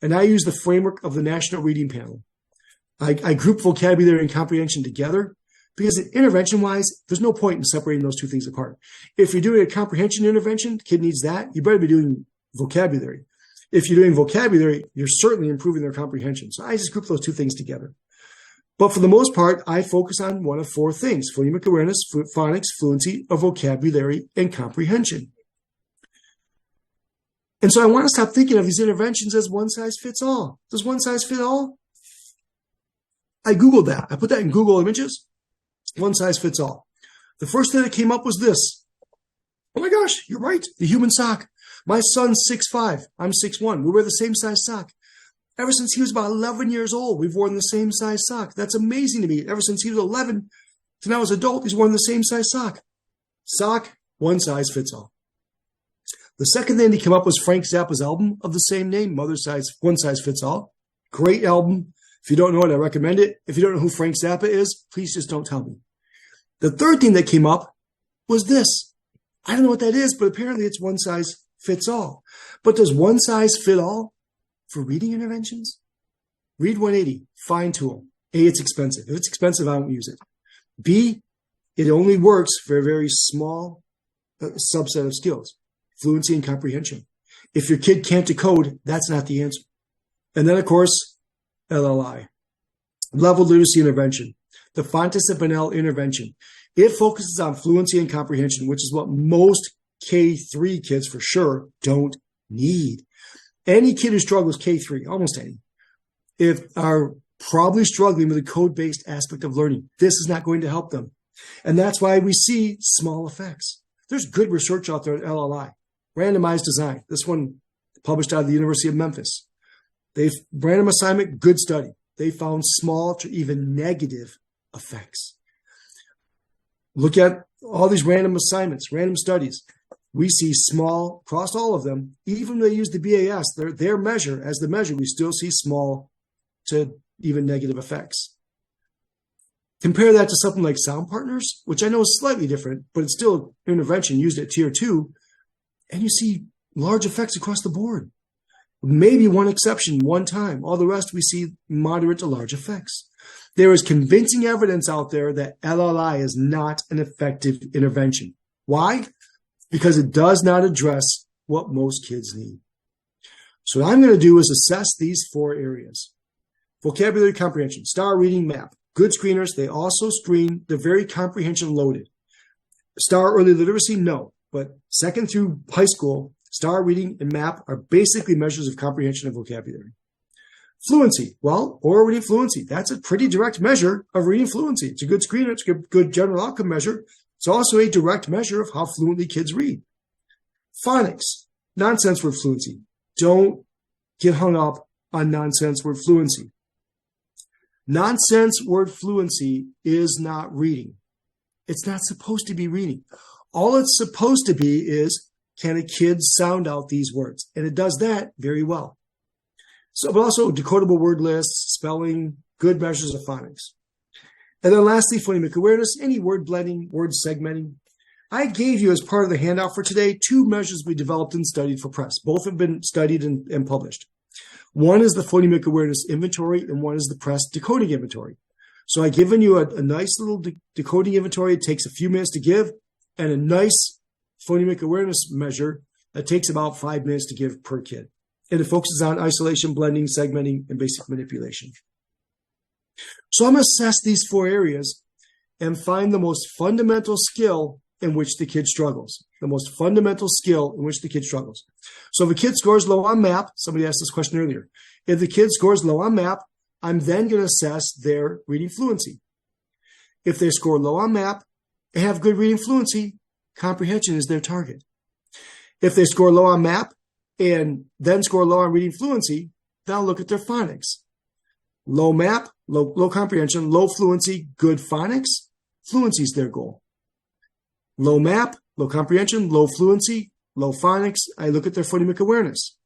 And I use the framework of the National Reading Panel. I group vocabulary and comprehension together because intervention-wise, there's no point in separating those two things apart. If you're doing a comprehension intervention, the kid needs that, you better be doing vocabulary. If you're doing vocabulary, you're certainly improving their comprehension. So I just group those two things together. But for the most part, I focus on one of four things: phonemic awareness, phonics, fluency, or vocabulary, and comprehension. And so I want to stop thinking of these interventions as one size fits all. Does one size fit all? I Googled that. I put that in Google Images. One size fits all. The first thing that came up was this. Oh my gosh, you're right. The human sock. My son's 6'5". I'm 6'1". We wear the same size sock. Ever since he was about 11 years old, we've worn the same size sock. That's amazing to me. Ever since he was 11 to now as an adult, he's worn the same size sock. Sock, one size fits all. The second thing that came up was Frank Zappa's album of the same name, One Size Fits All. Great album. If you don't know it, I recommend it. If you don't know who Frank Zappa is, please just don't tell me. The third thing that came up was this. I don't know what that is, but apparently it's one size fits all. But does one size fit all for reading interventions? Read 180, Fein tool. A, it's expensive. If it's expensive, I won't use it. B, it only works for a very small subset of skills, fluency and comprehension. If your kid can't decode, that's not the answer. And then, of course, LLI, Level Literacy Intervention, the Fontes and Bunnell intervention. It focuses on fluency and comprehension, which is what most K3 kids for sure don't need. Any kid who struggles K3, almost any, are probably struggling with a code-based aspect of learning. This is not going to help them. And that's why we see small effects. There's good research out there at LLI. Randomized design. This one published out of the University of Memphis. Random assignment, good study. They found small to even negative effects. Look at all these random assignments, random studies. We see small across all of them. Even when they use the BAS, their measure as the measure, we still see small to even negative effects. Compare that to something like Sound Partners, which I know is slightly different, but it's still an intervention used at Tier 2, and you see large effects across the board. Maybe one exception, one time. All the rest we see moderate to large effects. There is convincing evidence out there that LLI is not an effective intervention. Why? Because it does not address what most kids need. So what I'm going to do is assess these four areas. Vocabulary comprehension, STAR reading, MAP. Good screeners, they also screen the very comprehension loaded. STAR early literacy, no. But second through high school, STAR reading and MAP are basically measures of comprehension and vocabulary. Fluency, well, oral reading fluency. That's a pretty direct measure of reading fluency. It's a good screener. It's a good general outcome measure. It's also a direct measure of how fluently kids read. Phonics, nonsense word fluency. Don't get hung up on nonsense word fluency. Nonsense word fluency is not reading. It's not supposed to be reading. All it's supposed to be is, can a kid sound out these words? And it does that very well. So, but also decodable word lists, spelling, good measures of phonics. And then lastly, phonemic awareness, any word blending, word segmenting. I gave you, as part of the handout for today, 2 measures we developed and studied for press. Both have been studied and published. One is the phonemic awareness inventory, and one is the press decoding inventory. So I've given you a nice little decoding inventory. It takes a few minutes to give, and a nice phonemic awareness measure that takes about 5 minutes to give per kid. And it focuses on isolation, blending, segmenting, and basic manipulation. So I'm going to assess these 4 areas and find the most fundamental skill in which the kid struggles. The most fundamental skill in which the kid struggles. So if a kid scores low on MAP, somebody asked this question earlier. If the kid scores low on MAP, I'm then going to assess their reading fluency. If they score low on MAP and have good reading fluency, comprehension is their target. If they score low on MAP and then score low on reading fluency, then I'll look at their phonics. Low MAP, low comprehension, low fluency, good phonics. Fluency is their goal. Low MAP, low comprehension, low fluency, low phonics. I look at their phonemic awareness.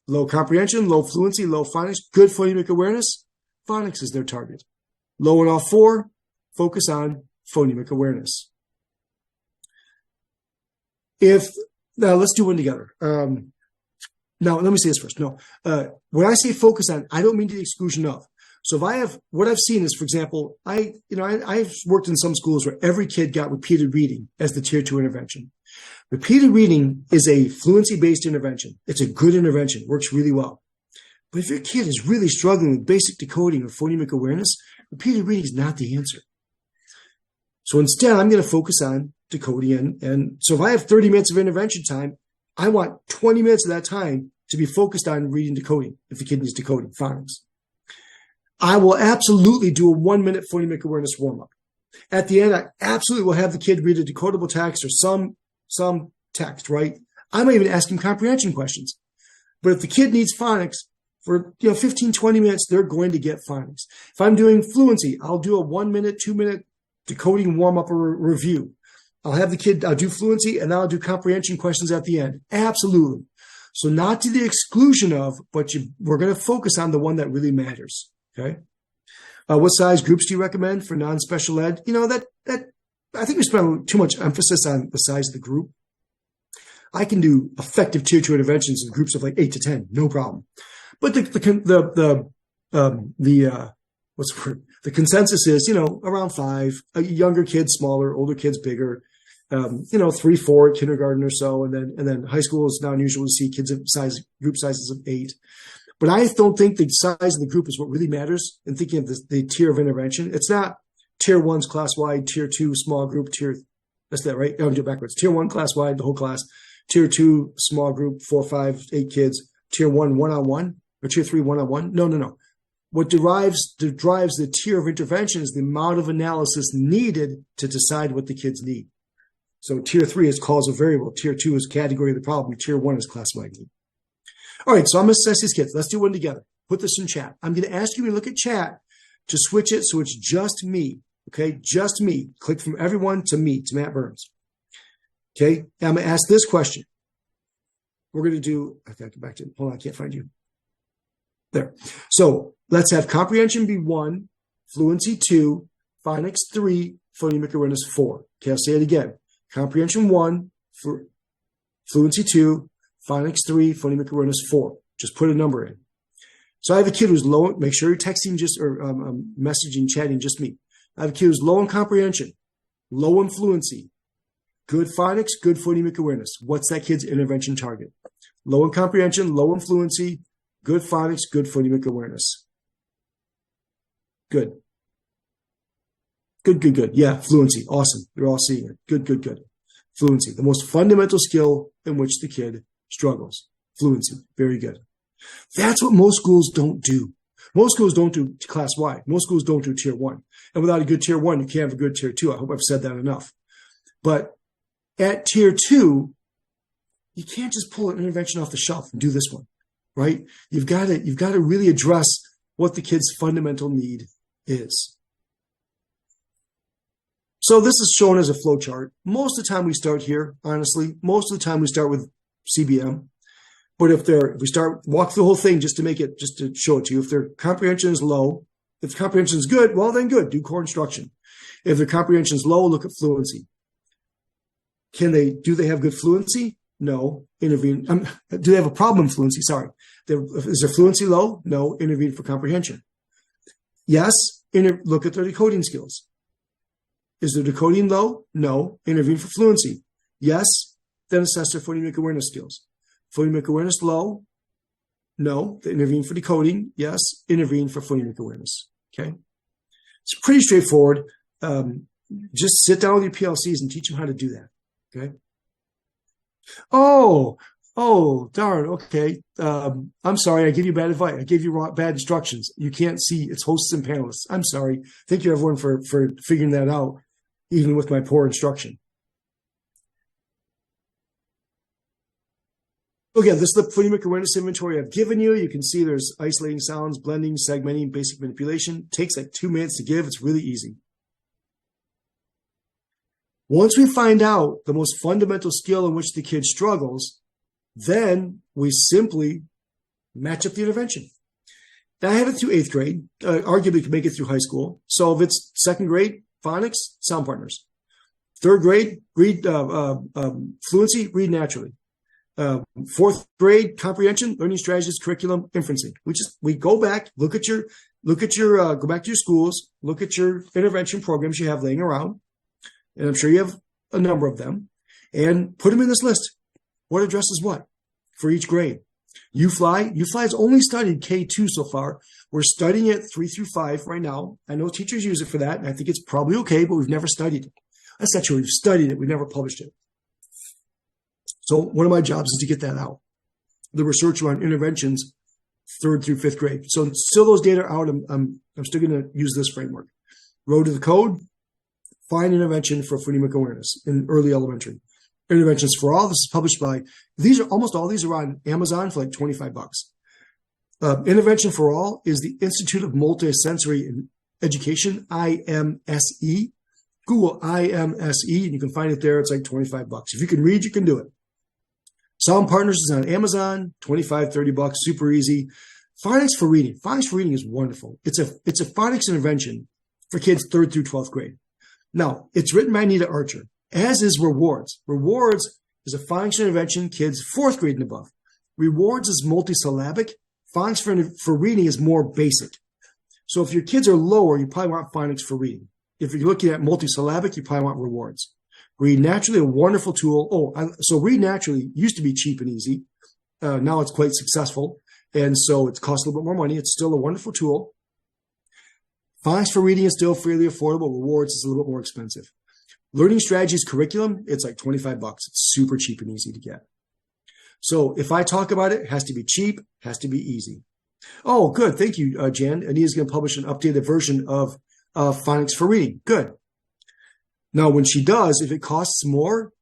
Low comprehension, low fluency, low phonics, good phonemic awareness. Phonics is their target. Low in all four, focus on phonemic awareness. Now let's do one together. Now, let me say this first. No, when I say focus on, I don't mean to the exclusion of. So what I've seen is, for example, I've worked in some schools where every kid got repeated reading as the tier 2 intervention. Repeated reading is a fluency-based intervention. It's a good intervention, works really well. But if your kid is really struggling with basic decoding or phonemic awareness, repeated reading is not the answer. So instead, I'm going to focus on decoding. And so if I have 30 minutes of intervention time, I want 20 minutes of that time to be focused on reading decoding if the kid needs decoding, phonics. I will absolutely do a 1-minute phonemic awareness warm-up. At the end, I absolutely will have the kid read a decodable text or some text, right? I might even ask him comprehension questions. But if the kid needs phonics for 15, 20 minutes, they're going to get phonics. If I'm doing fluency, I'll do a 1-minute, 2-minute decoding warm-up or review. I'll do fluency, and then I'll do comprehension questions at the end. Absolutely. So not to the exclusion of, but we're going to focus on the one that really matters. Okay. What size groups do you recommend for non-special ed? I think we spend too much emphasis on the size of the group. I can do effective tier 2 interventions in groups of like 8 to 10, no problem. But the consensus is, around 5, younger kids smaller, older kids bigger, 3, 4 at kindergarten or so. And then high school is not unusual to see kids of group sizes of 8. But I don't think the size of the group is what really matters in thinking of the tier of intervention. It's not tier 1's class-wide, tier 2 small group, that's that, right? I'll do it backwards. Tier 1 class-wide, the whole class. Tier 2 small group, 4, 5, 8 kids. Tier 1 one-on-one, or tier 3 one-on-one. No. What drives the tier of intervention is the amount of analysis needed to decide what the kids need. So tier 3 is causal variable. Tier 2 is category of the problem. Tier 1 is class-wide need. All right, so I'm going to assess these kids. Let's do one together. Put this in chat. I'm going to ask you to look at chat to switch it so it's just me. Okay, just me. Click from everyone to me, to Matt Burns. Okay, and I'm going to ask this question. We're going to do, I got to go back to, hold on, I can't find you. There. So let's have comprehension be 1, fluency 2, phonics 3, phonemic awareness 4. Okay, I'll say it again. Comprehension 1, fluency 2, phonics 3, phonemic awareness 4. Just put a number in. So I have a kid who's low. Make sure you're texting messaging, chatting just me. I have a kid who's low in comprehension, low in fluency, good phonics, good phonemic awareness. What's that kid's intervention target? Low in comprehension, low in fluency, good phonics, good phonemic awareness. Good. Good. Yeah, fluency. Awesome. You're all seeing it. Good. Fluency, the most fundamental skill in which the kid struggles. Fluency. Very good. That's what most schools don't do. Most schools don't do class-wide. Most schools don't do tier 1. And without a good tier 1, you can't have a good tier 2. I hope I've said that enough. But at tier 2, you can't just pull an intervention off the shelf and do this one, right? You've got to really address what the kid's fundamental need is. So this is shown as a flow chart. Most of the time we start here, honestly. Most of the time we start with CBM. But if we walk through the whole thing just to show it to you. If their comprehension is low, if comprehension is good, well then good, do core instruction. If their comprehension is low, look at fluency. Do they have good fluency? No, intervene. Do they have a problem in fluency? Sorry. Is their fluency low? No, intervene for comprehension. Yes, look at their decoding skills. Is their decoding low? No, intervene for fluency. Yes, then assess their phonemic awareness skills. Phonemic awareness low? No, they intervene for decoding. Yes, intervene for phonemic awareness. Okay, it's pretty straightforward. Just sit down with your PLCs and teach them how to do that. Okay. Oh, darn. Okay. I'm sorry. I gave you bad advice. I gave you bad instructions. You can't see. It's hosts and panelists. I'm sorry. Thank you, everyone, for figuring that out, even with my poor instruction. Again, this is the phonemic awareness inventory I've given you. You can see there's isolating sounds, blending, segmenting, basic manipulation. It takes like 2 minutes to give. It's really easy. Once we find out the most fundamental skill in which the kid struggles, then we simply match up the intervention. Now, I have it through 8th grade. Arguably, could make it through high school. So if it's 2nd grade, phonics, sound partners. 3rd grade, read fluency, read naturally. 4th grade, comprehension, learning strategies, curriculum, inferencing. We go back, go back to your schools, look at your intervention programs you have laying around, and I'm sure you have a number of them, and put them in this list. What addresses what for each grade? UFly has only studied K2 so far. We're studying it 3 through 5 right now. I know teachers use it for that, and I think it's probably okay, but we've never studied it. That's not true. We've studied it. We've never published it. So one of my jobs is to get that out. The research around interventions, 3rd through 5th grade. So still those data are out. I'm still going to use this framework. Road to the code, Fein intervention for phonemic awareness in early elementary. Interventions for All. This is published by, almost all these are on Amazon for like $25. Intervention for All is the Institute of Multisensory Education, IMSE. Google IMSE, and you can find it there. It's like $25. If you can read, you can do it. Sound Partners is on Amazon, $25, $30, super easy. Phonics for Reading. Phonics for Reading is wonderful. It's a phonics intervention for kids 3rd through 12th grade. Now, it's written by Anita Archer, as is Rewards. Rewards is a phonics intervention, kids 4th grade and above. Rewards is multisyllabic. Phonics for Reading is more basic. So if your kids are lower, you probably want phonics for reading. If you're looking at multisyllabic, you probably want Rewards. Read Naturally, a wonderful tool. So Read Naturally used to be cheap and easy. Now it's quite successful. And so it costs a little bit more money. It's still a wonderful tool. Phonics for Reading is still fairly affordable. Rewards is a little bit more expensive. Learning Strategies Curriculum, it's like $25. It's super cheap and easy to get. So if I talk about it, it has to be cheap, has to be easy. Oh, good. Thank you, Jan. Anita's going to publish an updated version of Phonics for Reading. Good. Now, when she does, if it costs more,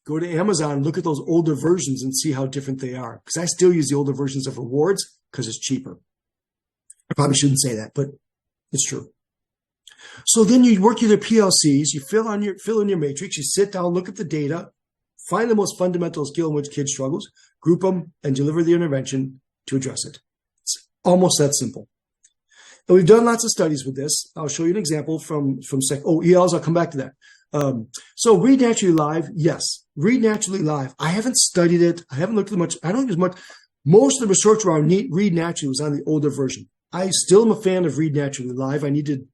go to Amazon, look at those older versions and see how different they are. Because I still use the older versions of Rewards because it's cheaper. I probably shouldn't say that, but it's true. So then you work your PLCs, you fill in your matrix, you sit down, look at the data, find the most fundamental skill in which kid struggles, group them, and deliver the intervention to address it. It's almost that simple. And we've done lots of studies with this. I'll show you an example from ELs. I'll come back to that. So Read Naturally Live, yes. Read Naturally Live. I haven't studied it. I haven't looked at much. I don't use much. Most of the research around Read Naturally was on the older version. I still am a fan of Read Naturally Live. I need to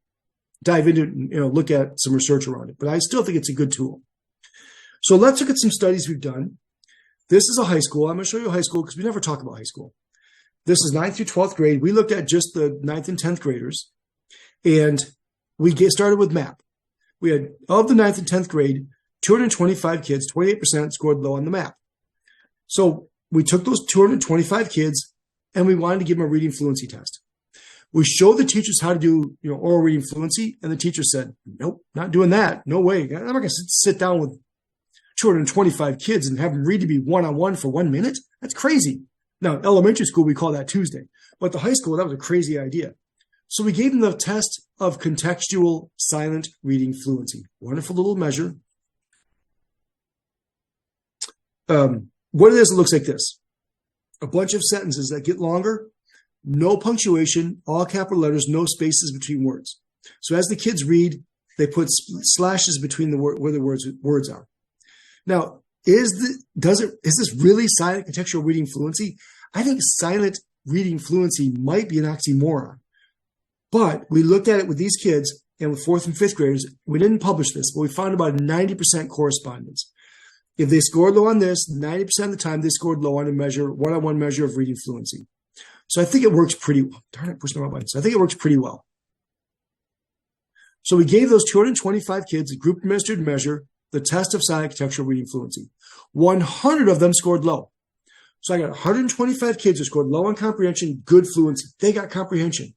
dive into it and look at some research around it. But I still think it's a good tool. So let's look at some studies we've done. This is a high school. I'm going to show you a high school because we never talk about high school. This is 9th through 12th grade. We looked at just the 9th and 10th graders. And we started with MAP. We had, of the 9th and 10th grade, 225 kids, 28% scored low on the MAP. So we took those 225 kids and we wanted to give them a reading fluency test. We showed the teachers how to do, oral reading fluency, and the teacher said, nope, not doing that. No way. I'm not going to sit down with 225 kids and have them read to me one-on-one for 1 minute. That's crazy. Now, in elementary school, we call that Tuesday. But the high school, that was a crazy idea. So we gave them the test of contextual silent reading fluency. Wonderful little measure. What it is, it looks like this. A bunch of sentences that get longer, no punctuation, all capital letters, no spaces between words. So as the kids read, they put slashes between where the words are. Now, is this really silent contextual reading fluency? I think silent reading fluency might be an oxymoron. But we looked at it with these kids and with 4th and 5th graders. We didn't publish this, but we found about 90% correspondence. If they scored low on this, 90% of the time they scored low on a one-on-one measure of reading fluency. So I think it works pretty well. Darn it, push my button. So I think it works pretty well. So we gave those 225 kids a group administered measure, the test of silent contextual reading fluency. 100 of them scored low. So I got 125 kids who scored low on comprehension, good fluency. They got comprehension.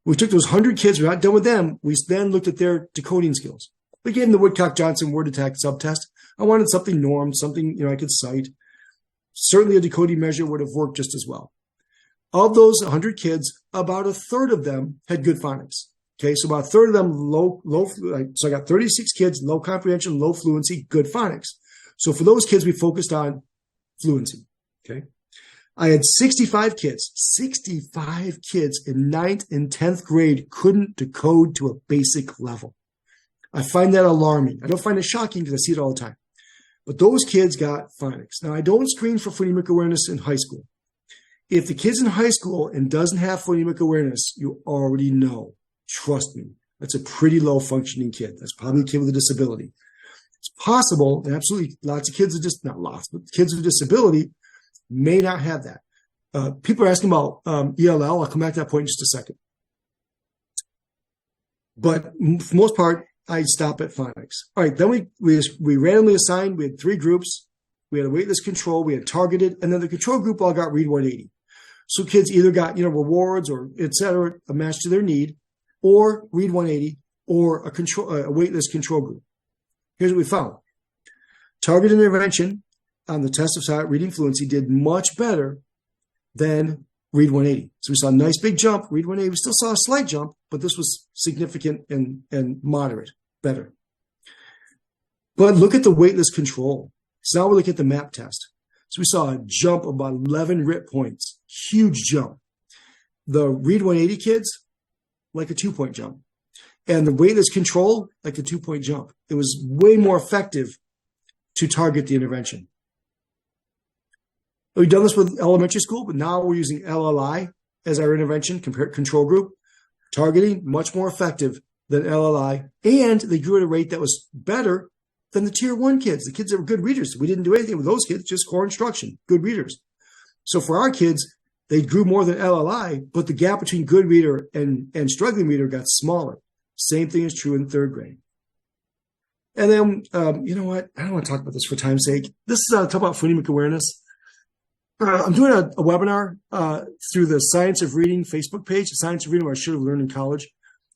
We took those 100 kids, we're not done with them. We then looked at their decoding skills. We gave them the Woodcock-Johnson word attack subtest. I wanted something normed, something I could cite. certainly a decoding measure would have worked just as well. Of those 100 kids, about a third of them had good phonics. Okay, so about a third of them so I got 36 kids, low comprehension, low fluency, good phonics. So for those kids, we focused on fluency. Okay, I had 65 kids in 9th and 10th grade couldn't decode to a basic level. I find that alarming. I don't find it shocking because I see it all the time. But those kids got phonics. Now, I don't screen for phonemic awareness in high school. If the kid's in high school and doesn't have phonemic awareness, you already know. Trust me, that's a pretty low functioning kid. That's probably a kid with a disability. It's possible, and absolutely lots of kids are just, not lots, but kids with a disability may not have that. People are asking about ELL. I'll come back to that point in just a second. But for the most part, I stop at phonics. All right, then we randomly assigned, we had 3 groups. We had a waitlist control, we had targeted, and then the control group all got Read 180. So kids either got, rewards or et cetera, a match to their need, or Read 180, or a waitlist control group. Here's what we found. Targeted intervention on the test of silent reading fluency did much better than Read 180. So we saw a nice big jump. Read 180, we still saw a slight jump, but this was significant and moderate, better. But look at the waitlist control. So now we look at the MAP test. So we saw a jump of about 11 RIT points, huge jump. The Read 180 kids, like a 2-point jump. And the waitlist control, like a 2-point jump. It was way more effective to target the intervention. We've done this with elementary school, but now we're using LLI as our intervention control group. Targeting, much more effective than LLI. And they grew at a rate that was better than the tier 1 kids, the kids that were good readers. We didn't do anything with those kids, just core instruction, good readers. So for our kids, they grew more than LLI, but the gap between good reader and struggling reader got smaller. Same thing is true in 3rd grade. And then, you know what? I don't want to talk about this for time's sake. This is talk about phonemic awareness. I'm doing a webinar through the Science of Reading Facebook page, the Science of Reading, where I should have learned in college.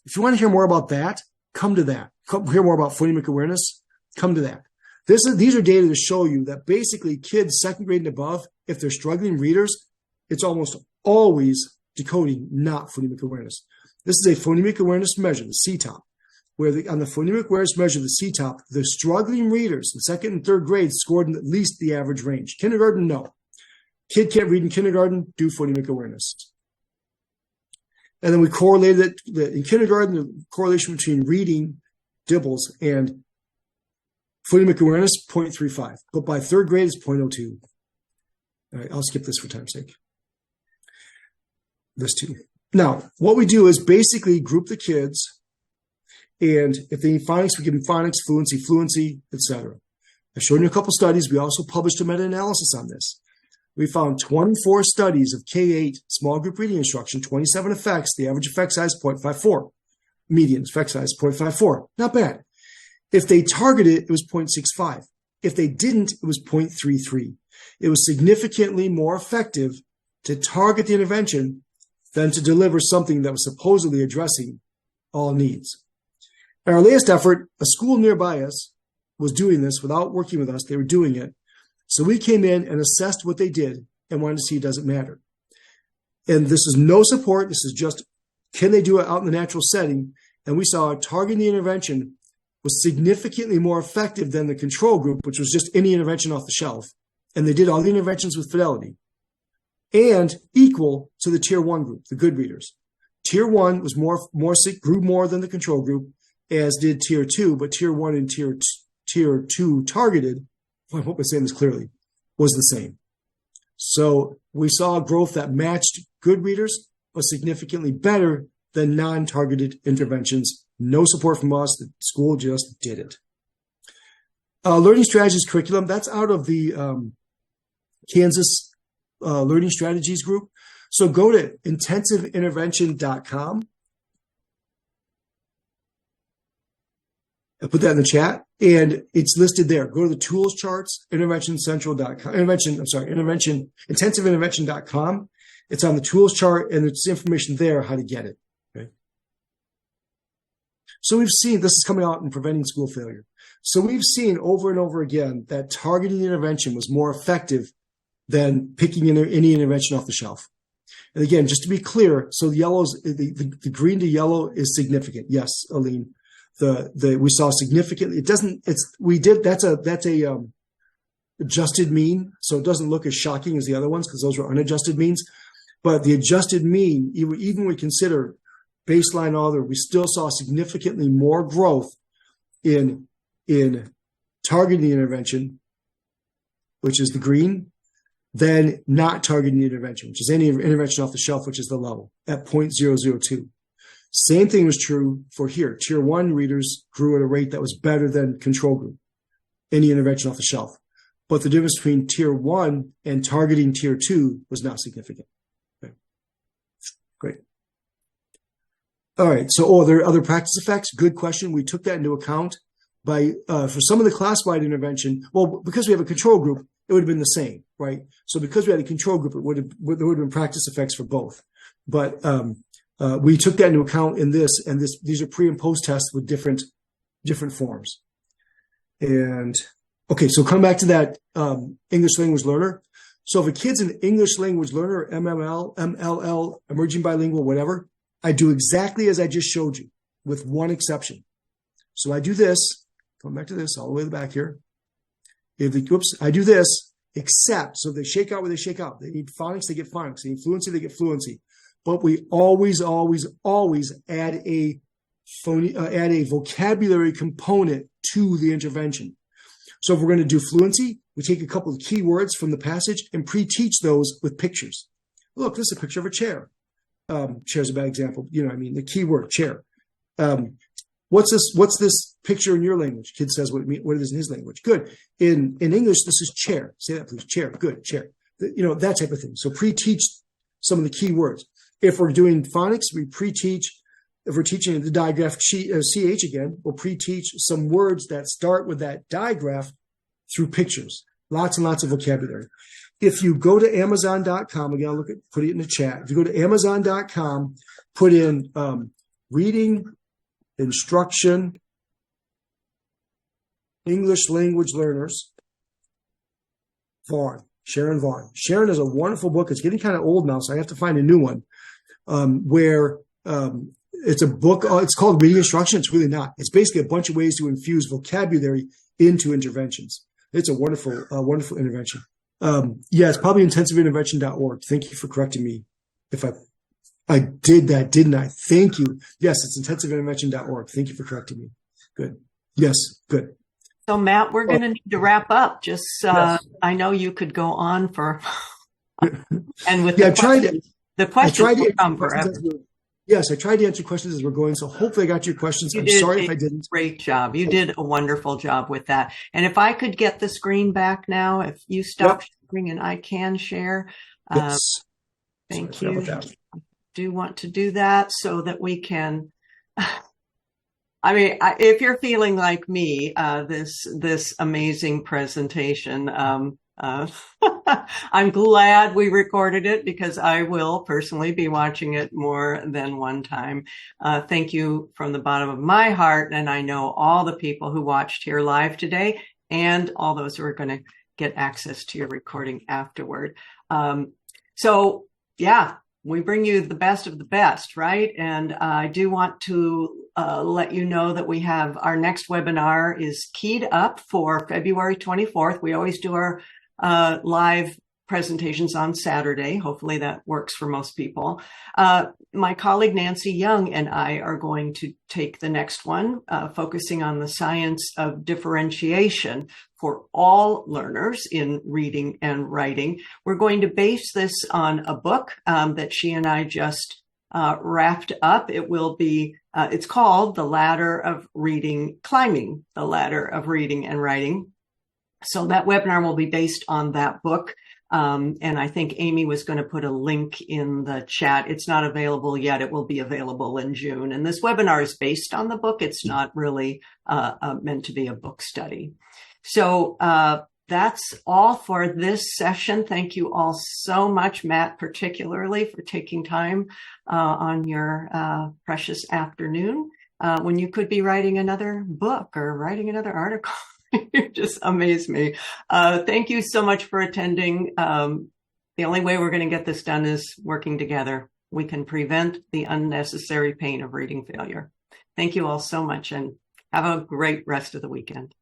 If you want to hear more about that, come to that. Come hear more about phonemic awareness, come to that. These are data to show you that basically kids 2nd grade and above, if they're struggling readers, it's almost always decoding, not phonemic awareness. This is a phonemic awareness measure, the CTOP, where on the phonemic awareness measure, the CTOP, the struggling readers in 2nd and 3rd grade scored in at least the average range. Kindergarten, no. Kid can't read in kindergarten, do phonemic awareness. And then we correlated it in kindergarten, the correlation between reading dibbles and phonemic awareness, 0.35. But by 3rd grade, it's 0.02. All right, I'll skip this for time's sake. This too. Now, what we do is basically group the kids, and if they need phonics, we give them phonics, fluency, etc. I've shown you a couple studies. We also published a meta-analysis on this. We found 24 studies of K-8 small group reading instruction, 27 effects, the average effect size 0.54, median effect size 0.54. Not bad. If they targeted, it was 0.65. If they didn't, it was 0.33. It was significantly more effective to target the intervention than to deliver something that was supposedly addressing all needs. In our latest effort, a school nearby us was doing this without working with us. They were doing it. So we came in and assessed what they did and wanted to see does it matter. And this is no support. This is just, can they do it out in the natural setting? And we saw targeting the intervention was significantly more effective than the control group, which was just any intervention off the shelf. And they did all the interventions with fidelity. And equal to the tier 1 group, the good readers. Tier 1 was grew more than the control group, as did tier 2, but tier 1 and tier 2 targeted, I hope I'm saying this clearly, was the same. So we saw a growth that matched good readers, but significantly better than non-targeted interventions. No support from us. The school just did it. Learning strategies curriculum, that's out of the Kansas Learning Strategies group. So go to intensiveintervention.com. I'll put that in the chat, and it's listed there. Go to the tools charts, intensiveintervention.com. It's on the tools chart, and it's information there how to get it. Okay. So we've seen, this is coming out in preventing school failure. So we've seen over and over again that targeting intervention was more effective than picking any intervention off the shelf. And again, just to be clear, so the green to yellow is significant. Yes, Aline, we saw significant. That's a adjusted mean, so it doesn't look as shocking as the other ones because those were unadjusted means. But the adjusted mean, even when we consider baseline other, we still saw significantly more growth in targeting the intervention, which is the green, than not targeting the intervention, which is any intervention off the shelf, which is the level at 0.002. Same thing was true for here. Tier 1 readers grew at a rate that was better than control group, any intervention off the shelf. But the difference between tier 1 and targeting tier 2 was not significant. Okay. Great. All right. So, are there other practice effects? Good question. We took that into account for some of the class-wide intervention. Well, because we have a control group, it would have been the same, right? So because we had a control group, there would have been practice effects for both. But we took that into account in this, and these are pre and post tests with different forms. And okay, so come back to that English language learner. So if a kid's an English language learner, MLL, emerging bilingual, whatever, I do exactly as I just showed you, with one exception. So I do this, come back to this, all the way to the back here. I do this, except, so they shake out where they shake out. They need phonics, they get phonics. They need fluency, they get fluency. But we always add a vocabulary component to the intervention. So if we're going to do fluency, we take a couple of keywords from the passage and pre-teach those with pictures. Look, this is a picture of a chair. Chair's a bad example. The keyword chair. What's this picture in your language? Kid says what it is in his language. Good. In English, this is chair. Say that, please. Chair. Good. Chair. That type of thing. So pre-teach some of the key words. If we're doing phonics, we pre-teach. If we're teaching the digraph CH again, we'll pre-teach some words that start with that digraph through pictures. Lots and lots of vocabulary. If you go to Amazon.com, again, put it in the chat. If you go to Amazon.com, put in reading instruction, English language learners, Sharon Vaughn. Sharon is a wonderful book. It's getting kind of old now, so I have to find a new one where it's a book. It's called Reading Instruction. It's really not. It's basically a bunch of ways to infuse vocabulary into interventions. It's a wonderful intervention. It's probably intensiveintervention.org. Thank you for correcting me if I did that, didn't I? Thank you. Yes, it's intensiveintervention.org. Thank you for correcting me. Good. Yes, good. So, Matt, we're going to need to wrap up. Just, yes. I know you could go on for, and with the questions will come forever. Yes, I tried to answer questions as we're going, so hopefully I got your questions. I'm sorry if I didn't. Great job. You did a wonderful job with that. And if I could get the screen back now, if you stop sharing and I can share. Yes. Thank you. I do want to do that so that we can... if you're feeling like me, this amazing presentation, I'm glad we recorded it because I will personally be watching it more than one time. Thank you from the bottom of my heart. And I know all the people who watched here live today and all those who are going to get access to your recording afterward. We bring you the best of the best, right? And I do want to let you know that we have our next webinar is keyed up for February 24th. We always do our live presentations on Saturday. Hopefully that works for most people. My colleague Nancy Young and I are going to take the next one, focusing on the science of differentiation for all learners in reading and writing. We're going to base this on a book that she and I just wrapped up. It will be, it's called The Ladder of Reading, Climbing the Ladder of Reading and Writing. So that webinar will be based on that book. And I think Amy was going to put a link in the chat. It's not available yet. It will be available in June. And this webinar is based on the book. It's not really meant to be a book study. So that's all for this session. Thank you all so much, Matt, particularly for taking time on your precious afternoon when you could be writing another book or writing another article. You just amaze me. Thank you so much for attending. The only way we're going to get this done is working together. We can prevent the unnecessary pain of reading failure. Thank you all so much, and have a great rest of the weekend.